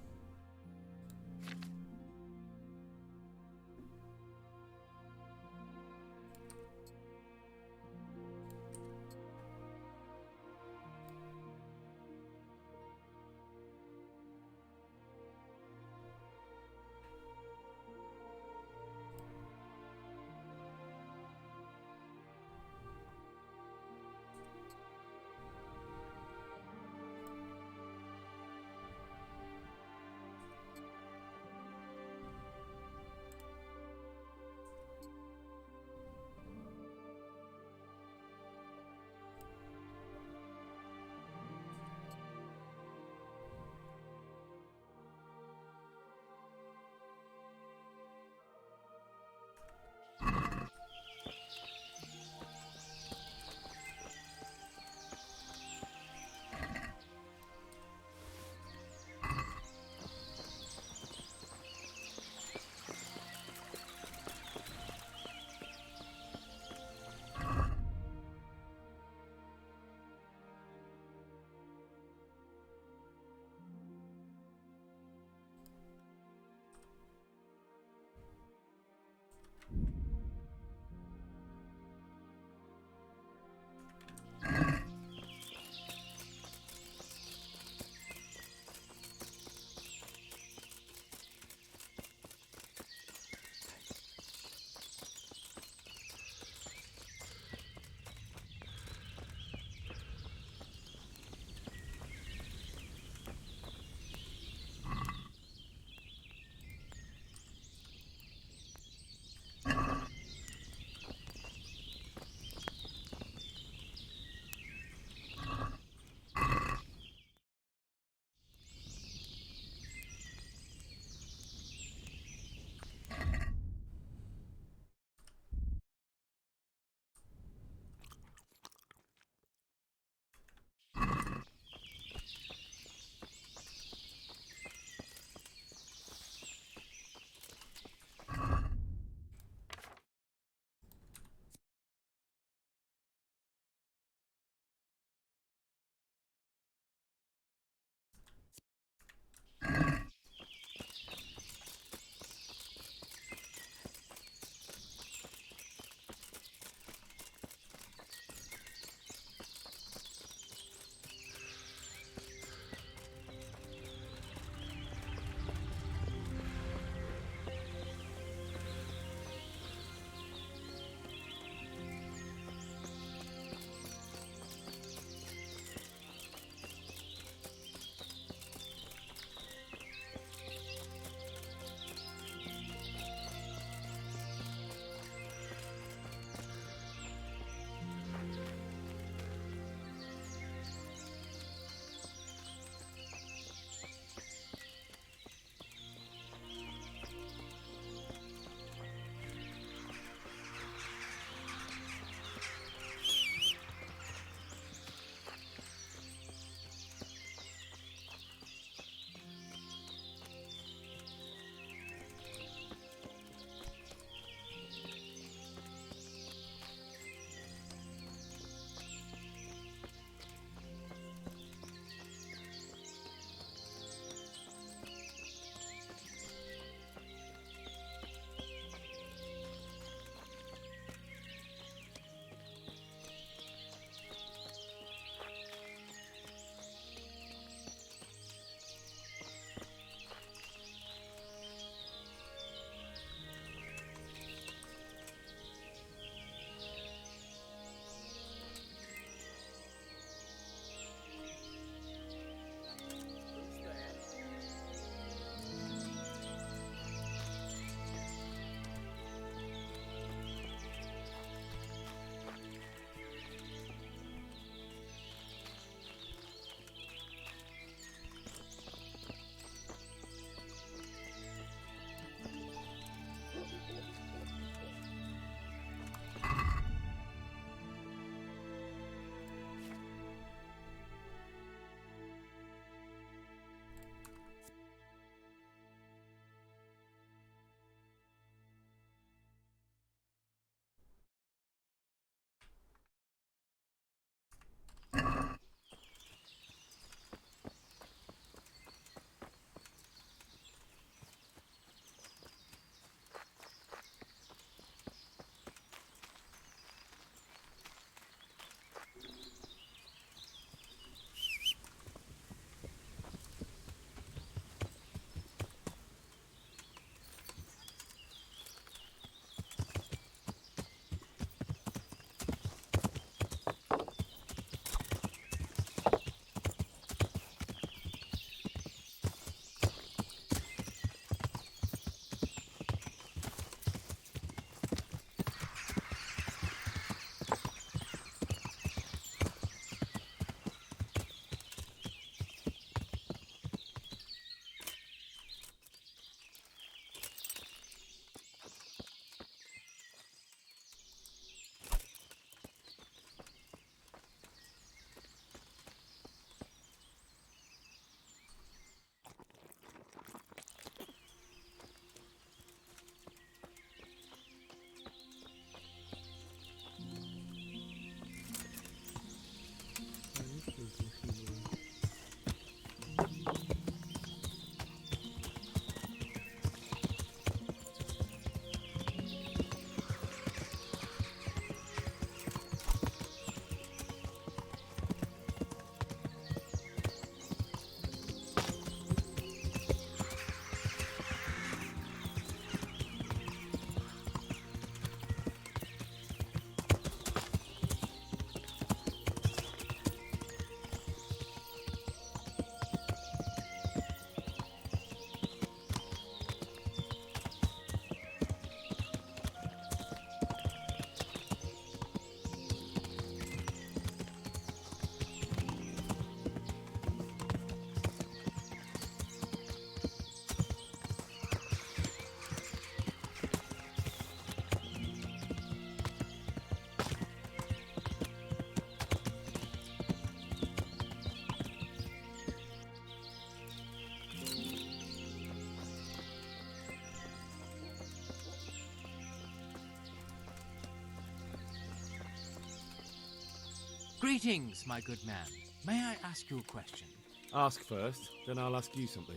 Greetings, my good man. May I ask you a question? Ask first, then I'll ask you something.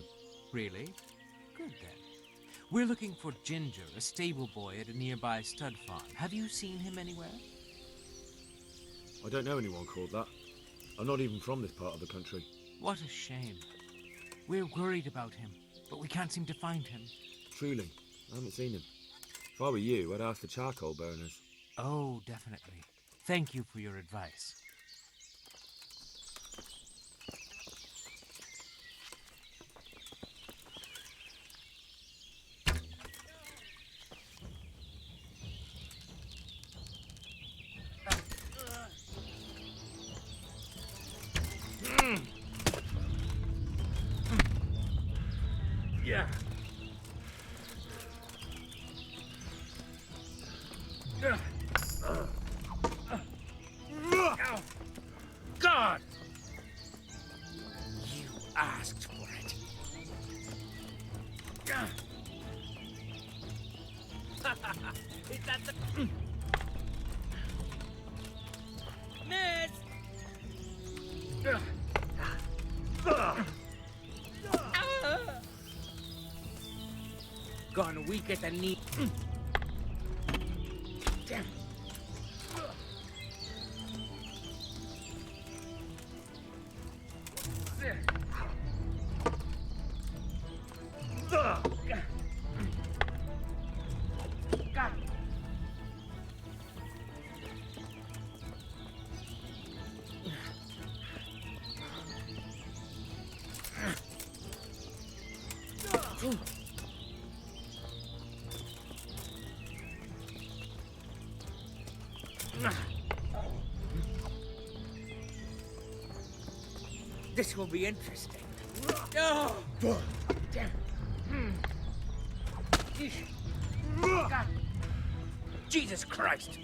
Really? Good then. We're looking for Ginger, a stable boy at a nearby stud farm. Have you seen him anywhere? I don't know anyone called that. I'm not even from this part of the country. What a shame. We're worried about him, but we can't seem to find him. Truly, I haven't seen him. If I were you, I'd ask the charcoal burners. Oh, definitely. Thank you for your advice. Yeah. God! You asked for it. Is that the... Miss! Gone weak at the knee. Damn. God. This will be interesting. Oh! Damn. God. Jesus Christ.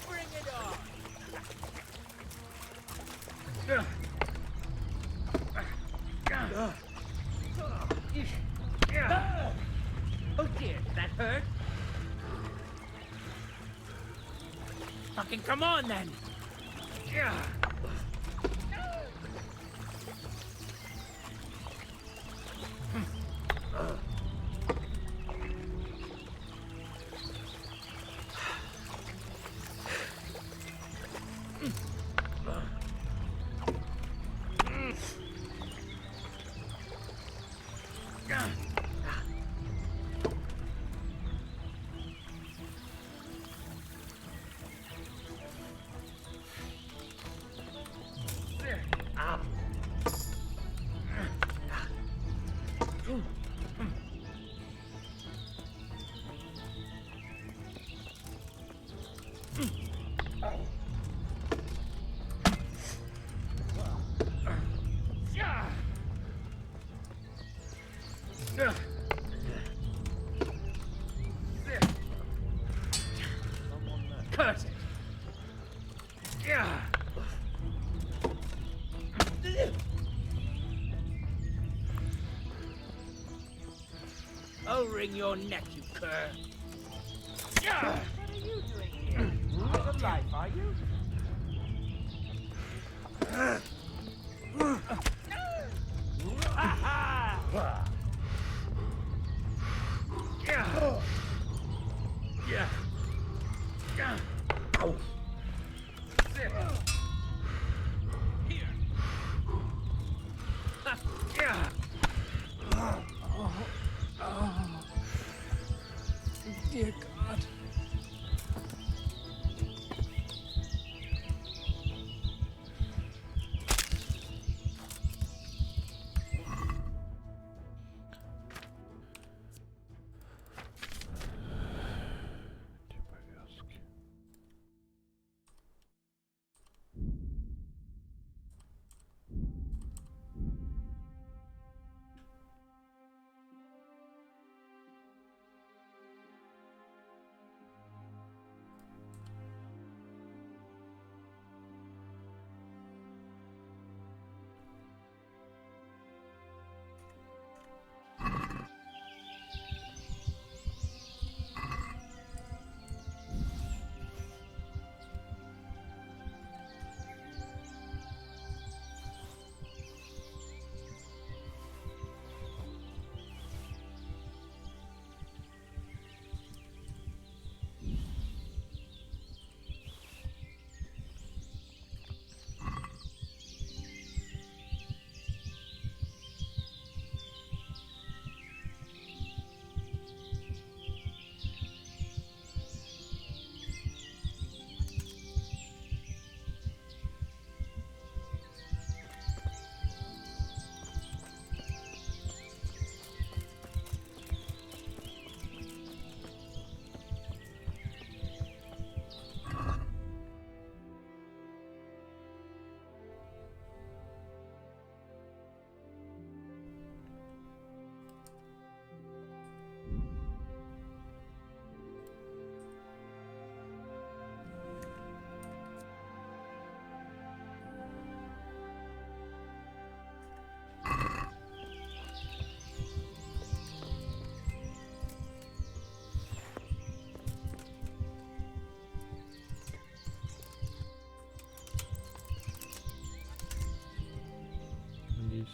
Bring it on. Oh dear, did that hurt? Fucking come on then! Curse it! I'll wring your neck, you cur! What are you doing here? You're alive, are you? Dear God.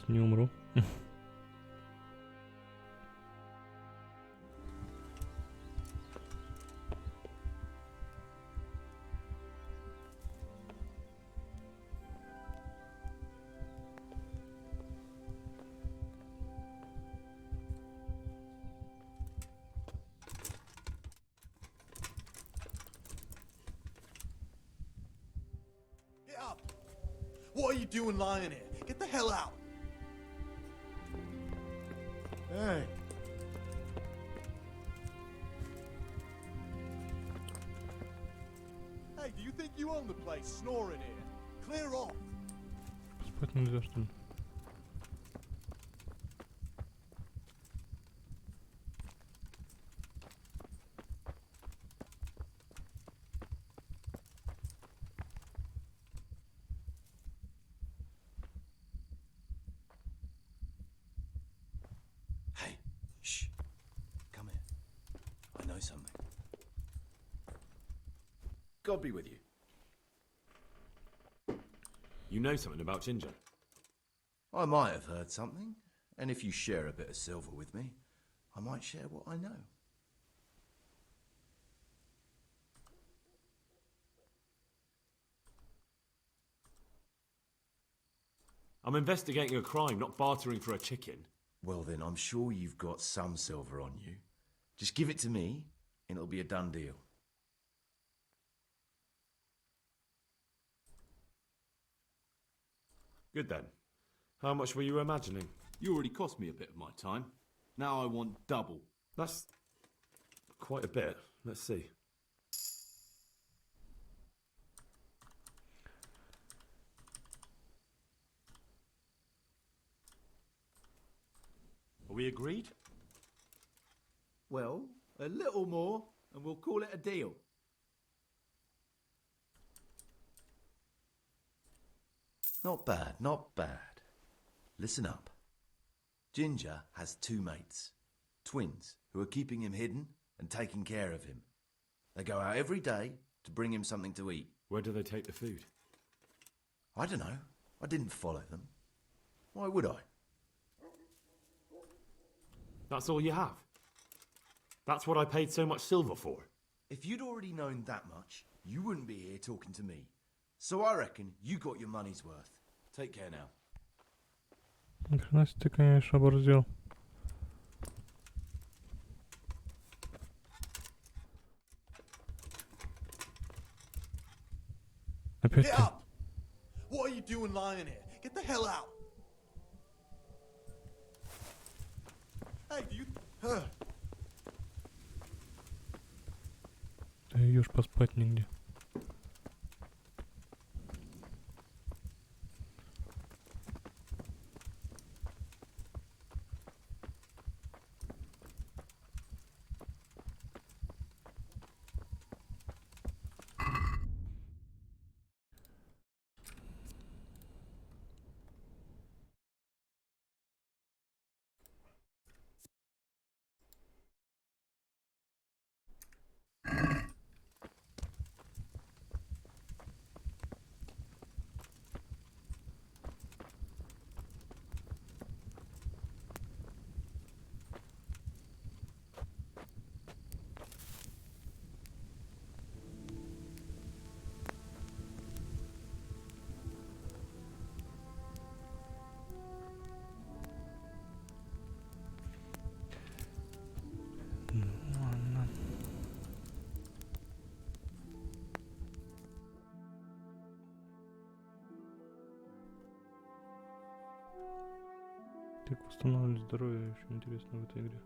Надеюсь, не умру. Get up! What are you doing lying here? Get the hell out! Hey. Hey, do you think you own the place snoring here? Clear off! Спать нельзя, что ли? Hey, shh. Come here. I know something. God be with you. You know something about Ginger? I might have heard something, and if you share a bit of silver with me, I might share what I know. I'm investigating a crime, not bartering for a chicken. Well then, I'm sure you've got some silver on you. Just give it to me, and it'll be a done deal. Good then. How much were you imagining? You already cost me a bit of my time. Now I want double. That's quite a bit. Let's see. Are we agreed? Well, a little more, and we'll call it a deal. Not bad, not bad. Listen up. Ginger has two mates, twins, who are keeping him hidden and taking care of him. They go out every day to bring him something to eat. Where do they take the food? I don't know. I didn't follow them. Why would I? That's all you have? That's what I paid so much silver for? If you'd already known that much, you wouldn't be here talking to me. So I reckon you got your money's worth. Take care now. Нихрена себе ты, конечно, оборзел. Опять Get ты. up! What are you doing lying here? Get the hell out! Hey, do you... Даешь поспать нигде. Ладно. Как восстанавливать здоровье, еще интересно в этой игре.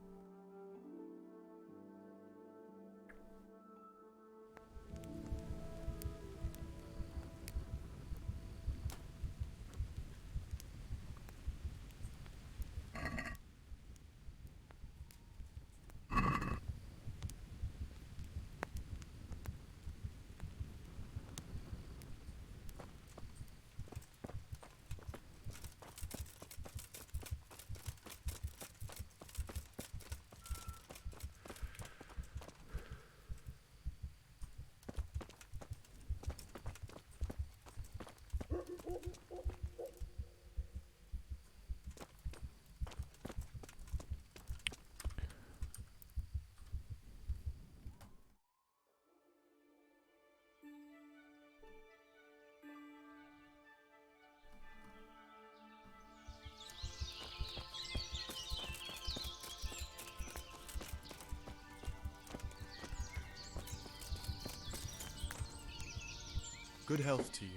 Good health to you.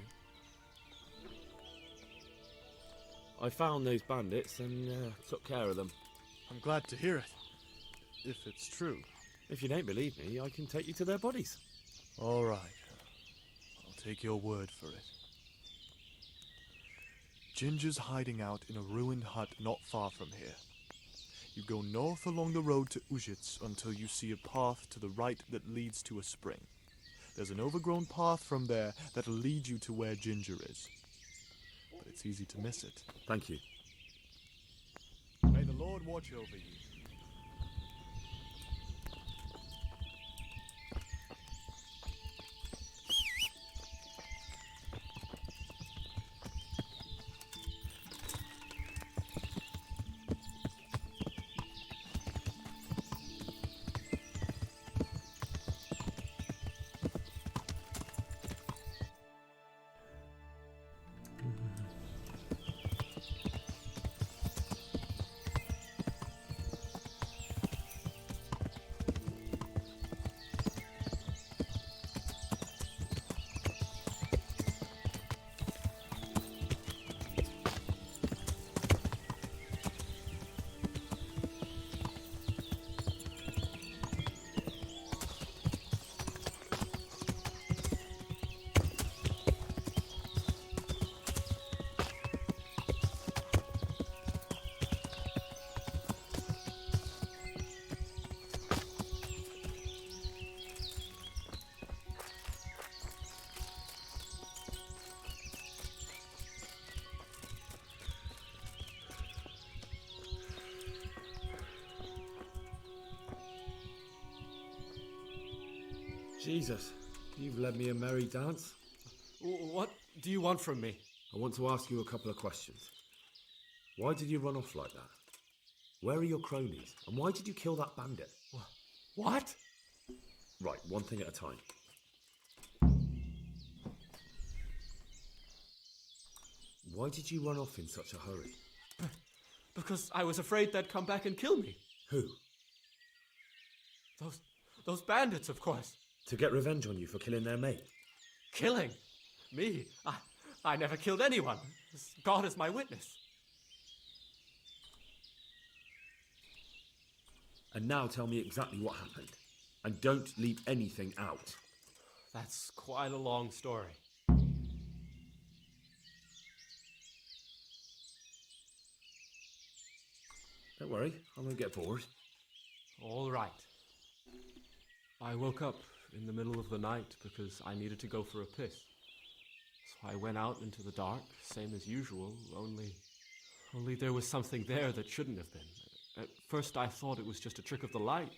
I found those bandits and took care of them. I'm glad to hear it. If it's true. If you don't believe me, I can take you to their bodies. All right. I'll take your word for it. Ginger's hiding out in a ruined hut not far from here. You go north along the road to Ujits until you see a path to the right that leads to a spring. There's an overgrown path from there that'll lead you to where Ginger is. But it's easy to miss it. Thank you. May the Lord watch over you. Jesus, you've led me a merry dance. What do you want from me? I want to ask you a couple of questions. Why did you run off like that? Where are your cronies? And why did you kill that bandit? What? Right, one thing at a time. Why did you run off in such a hurry? Because I was afraid they'd come back and kill me. Who? Those bandits, of course. To get revenge on you for killing their mate? Killing? Me? I never killed anyone. God is my witness. And now tell me exactly what happened. And don't leave anything out. That's quite a long story. Don't worry, I won't get bored. All right. I woke up in the middle of the night because I needed to go for a piss. So I went out into the dark, same as usual, only there was something there that shouldn't have been. At first I thought it was just a trick of the light,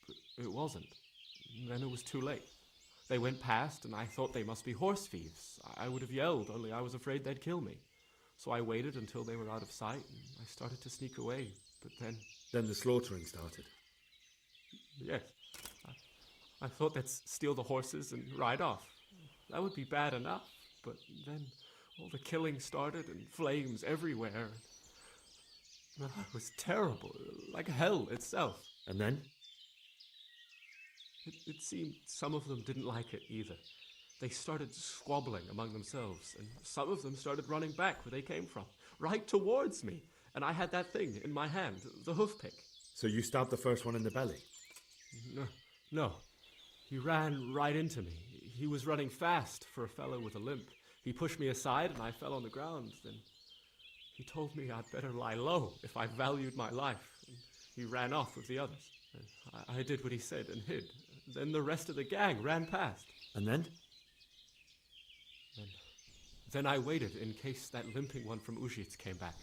but it wasn't. Then it was too late. They went past and I thought they must be horse thieves. I would have yelled, only I was afraid they'd kill me. So I waited until they were out of sight and I started to sneak away, but then... Then the slaughtering started? Yes. I thought they'd steal the horses and ride off. That would be bad enough, but then all the killing started and flames everywhere. It was terrible, like hell itself. And then? It seemed some of them didn't like it either. They started squabbling among themselves, and some of them started running back where they came from, right towards me. And I had that thing in my hand, the hoof pick. So you stabbed the first one in the belly? No. He ran right into me. He was running fast for a fellow with a limp. He pushed me aside and I fell on the ground. Then he told me I'd better lie low if I valued my life. And he ran off with the others. I did what he said and hid. Then the rest of the gang ran past. And then? Then I waited in case that limping one from Ujits came back.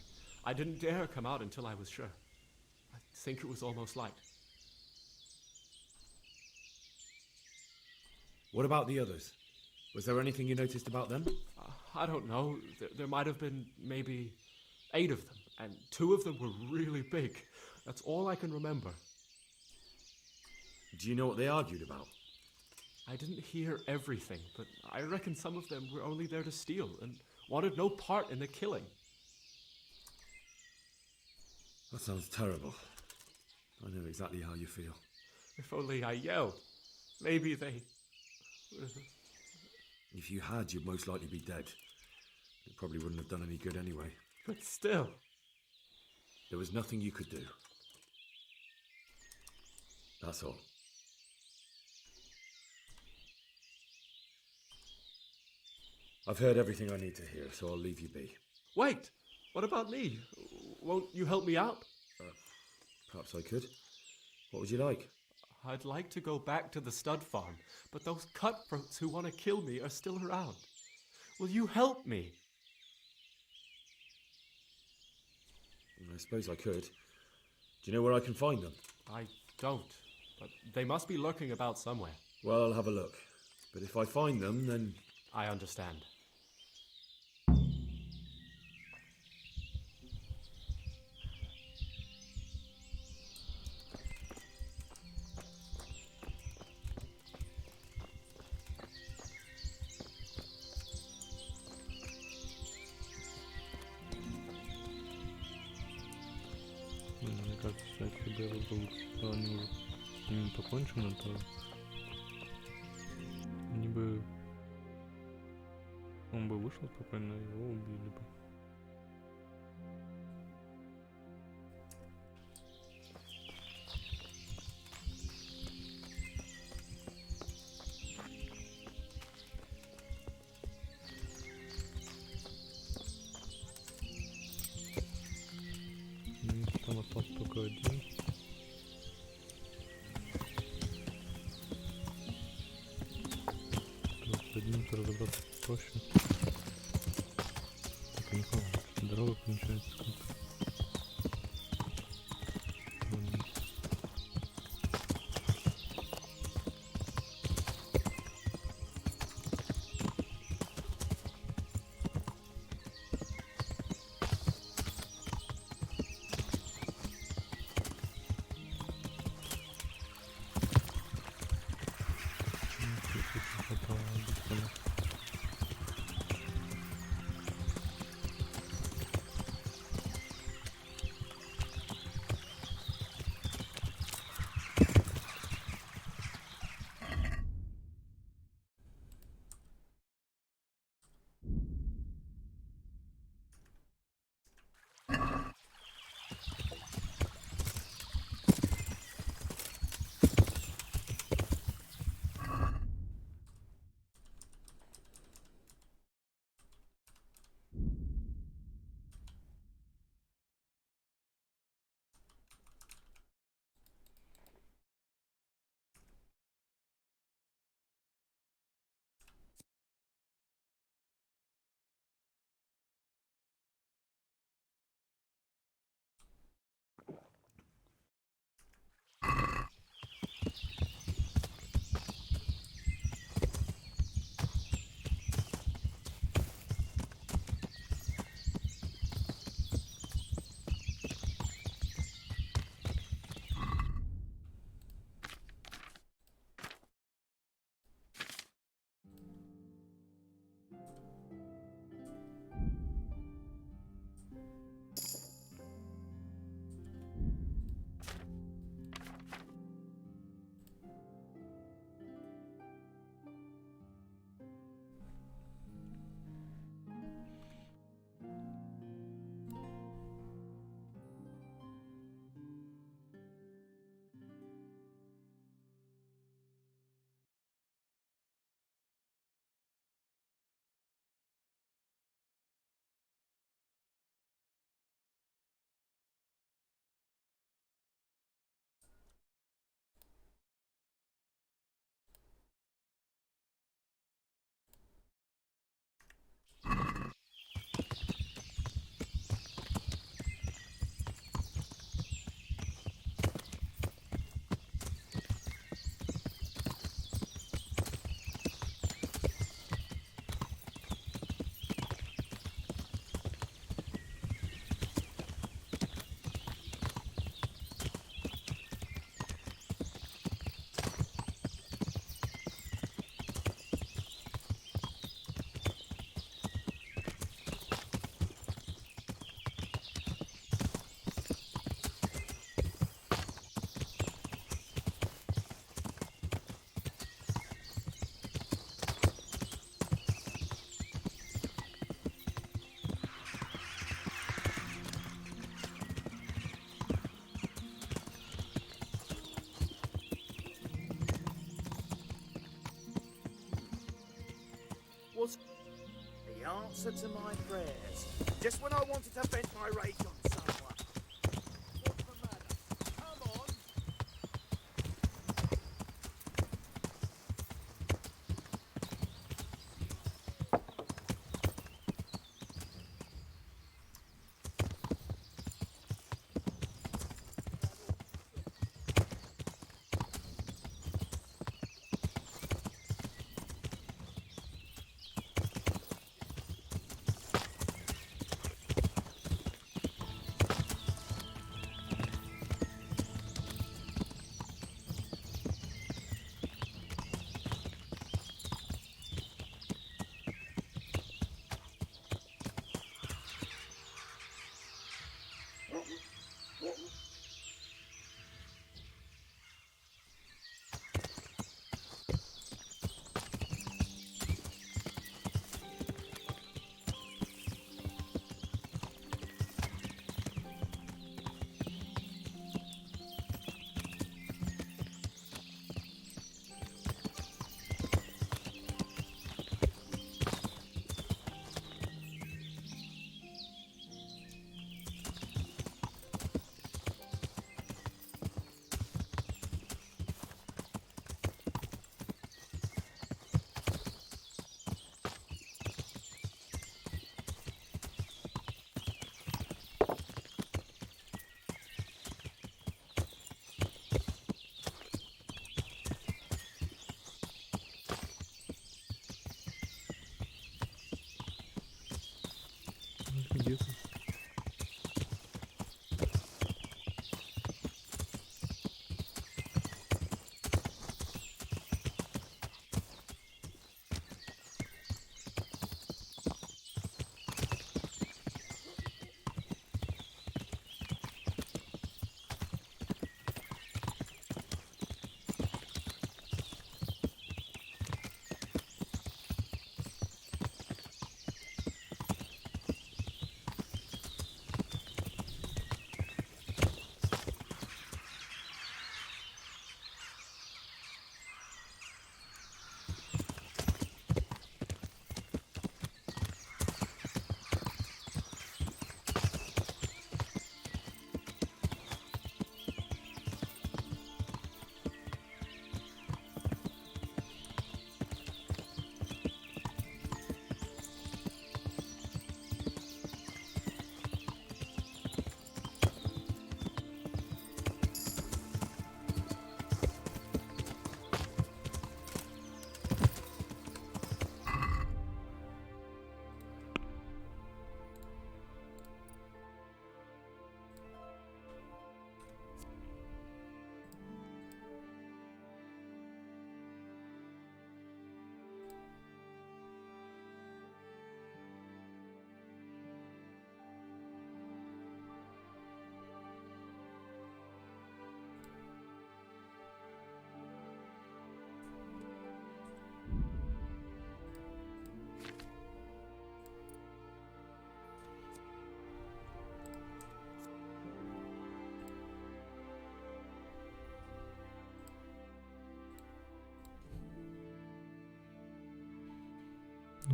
I didn't dare come out until I was sure. I think it was almost light. What about the others? Was there anything you noticed about them? I don't know. There might have been maybe 8 of them, and 2 of them were really big. That's all I can remember. Do you know what they argued about? I didn't hear everything, but I reckon some of them were only there to steal and wanted no part in the killing. That sounds terrible. I know exactly how you feel. If only I yelled. Maybe they... If you had, you'd most likely be dead. It probably wouldn't have done any good anyway. But still... There was nothing you could do. That's all. I've heard everything I need to hear, so I'll leave you be. Wait! What about me? Won't you help me out? Perhaps I could. What would you like? I'd like to go back to the stud farm, but those cutthroats who want to kill me are still around. Will you help me? I suppose I could. Do you know where I can find them? I don't, but they must be lurking about somewhere. Well, I'll have a look. But if I find them, then... I understand. Мне кажется, если бы я выбрал они с ними покончено, то они бы... Он бы вышел спокойно, его убили бы. Там остался только один. С одним-то разобраться проще. Так, Михаил, дорога кончается как. answer to my prayers. Just when I wanted to vent my rage on someone. What's the matter? Come on! Где-то.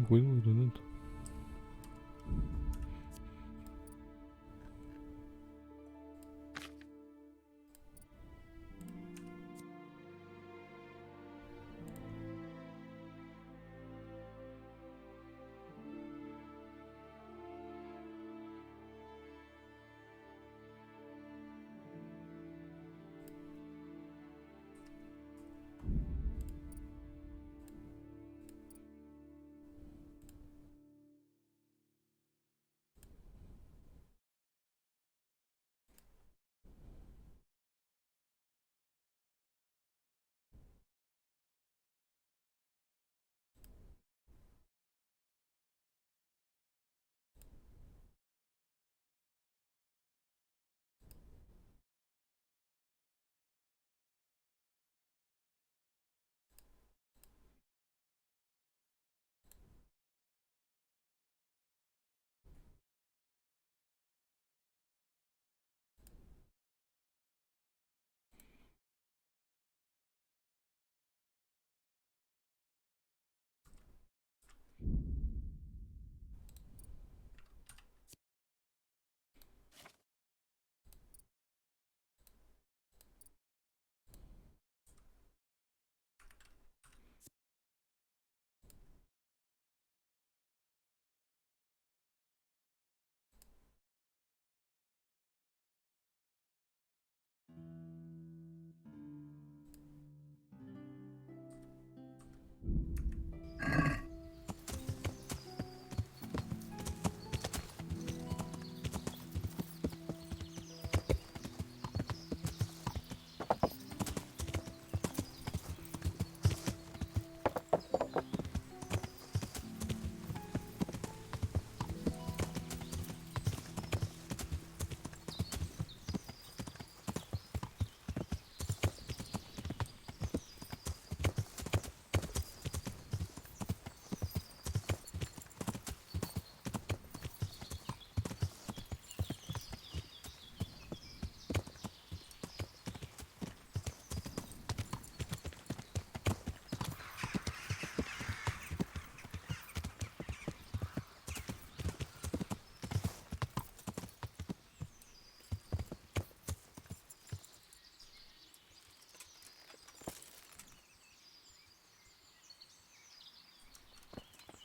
Выглядит.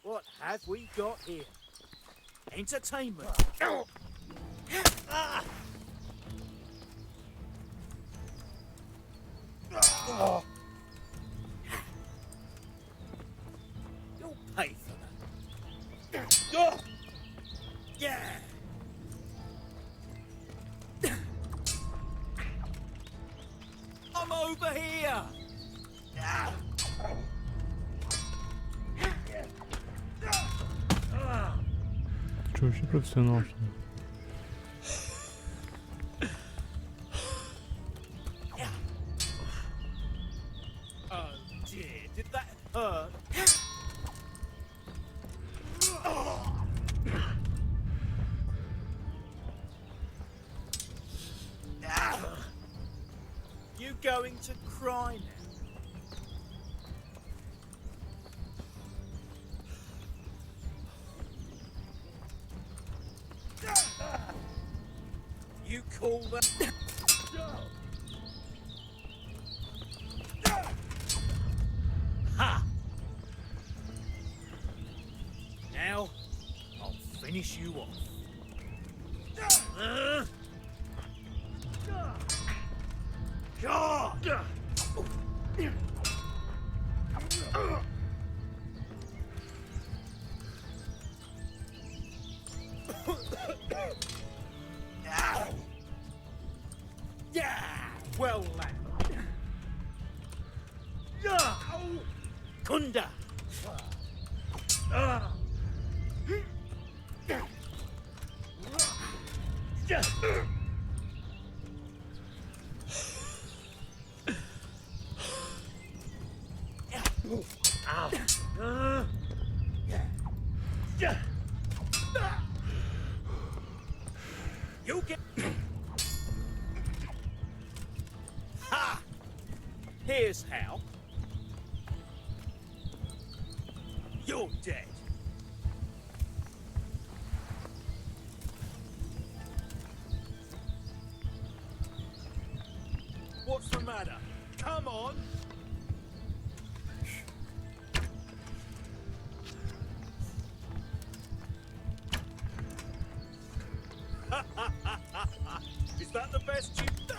What have we got here? Entertainment. Ah! Oh. You'll pay for that. Oh. Yeah. I'm over here. Ah. Че, вообще профессионал, что ли? Oh dear, did that hurt? You going to cry now? You call that? Ha! Now, I'll finish you off. God! Yeah! Well, lad. Kunda! You get. Ha! Here's how. You're dead. What's the matter? Come on! Is that the best you've done?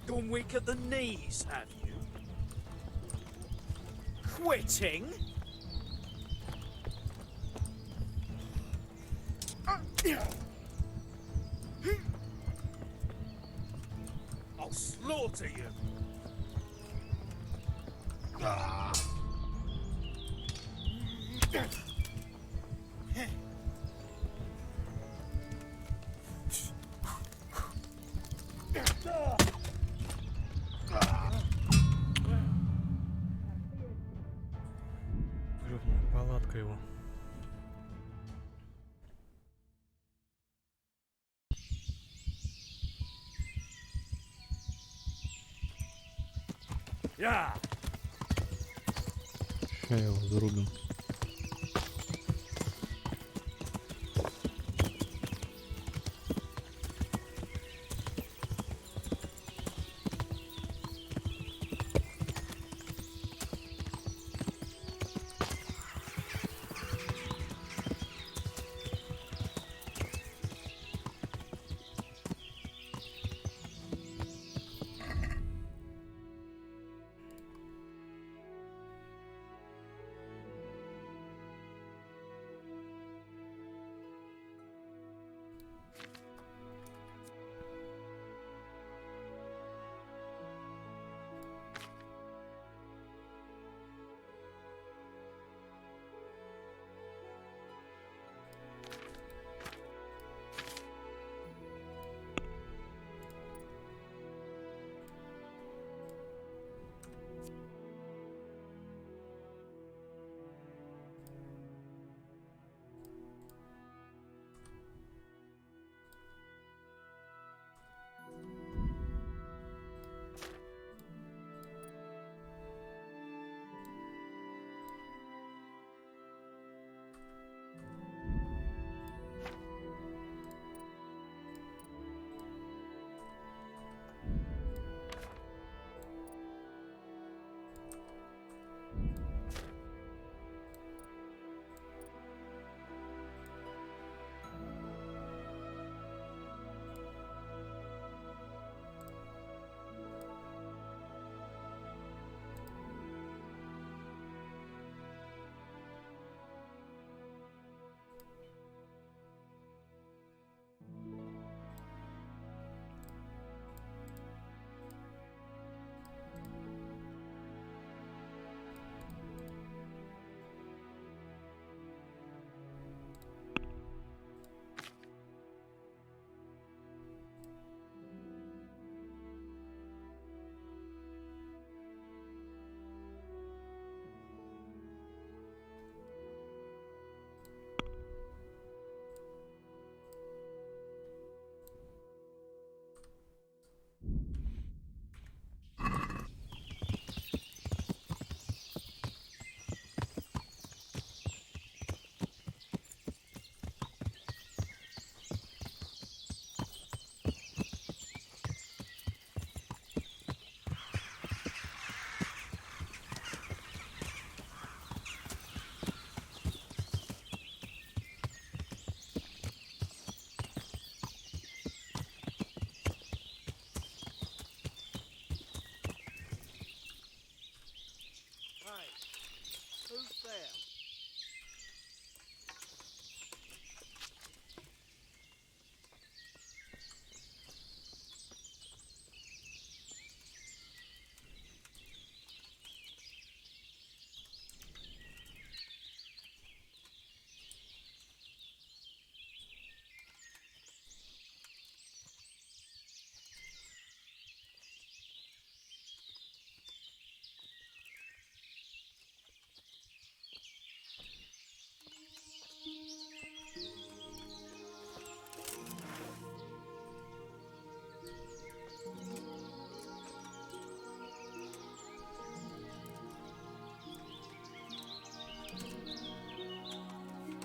Gone weak at the knees, have you? Quitting? I'll slaughter you. Гребаная палатка его. Yeah. Ща его зарубим.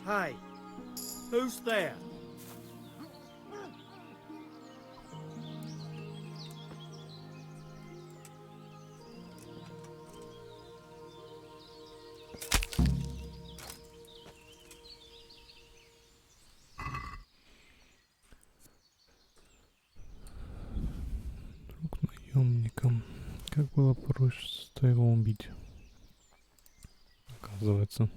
Hey, who's there? Наемником. Как было просто его убить? Оказывается.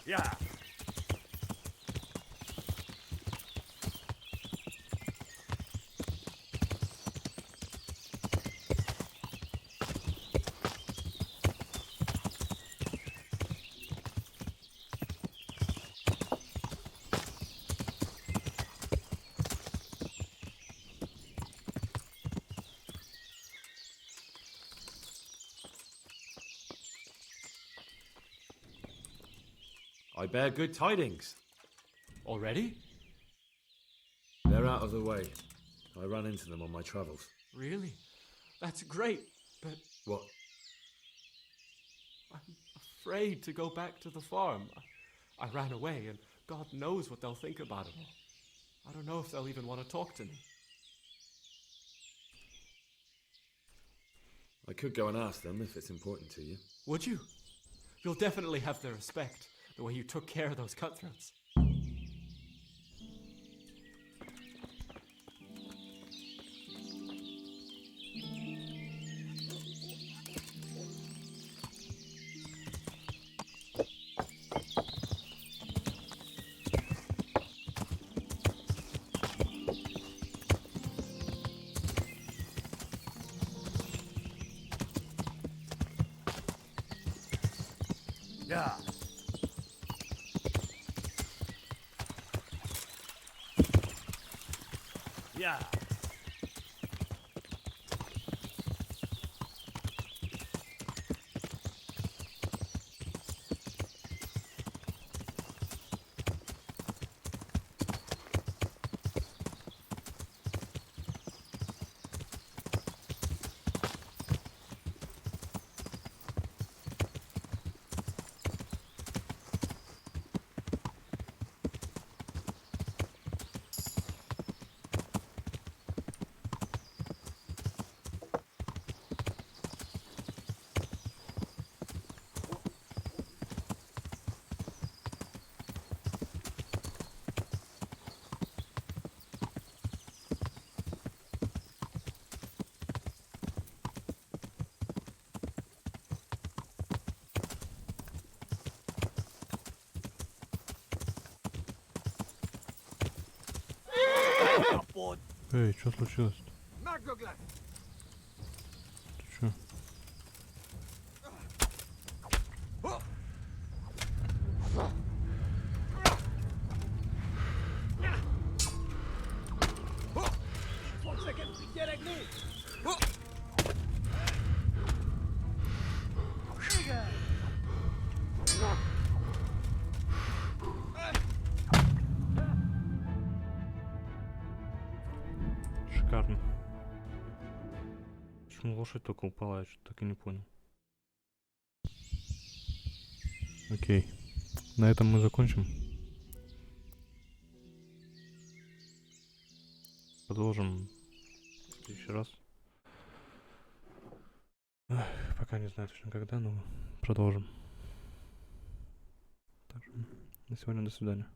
Yeah. I bear good tidings. Already? They're out of the way. I ran into them on my travels. Really? That's great, but What? I'm afraid to go back to the farm. I ran away, and God knows what they'll think about it all. I don't know if they'll even want to talk to me. I could go and ask them if it's important to you. Would you? You'll definitely have their respect, the way you took care of those cutthroats. Yeah. Yeah. Эй, что случилось? Ты чё? лошадь только упала, я что-то так и не понял. Окей. На этом мы закончим. Продолжим в следующий раз. Пока не знаю точно когда, но продолжим. Так что на сегодня до свидания.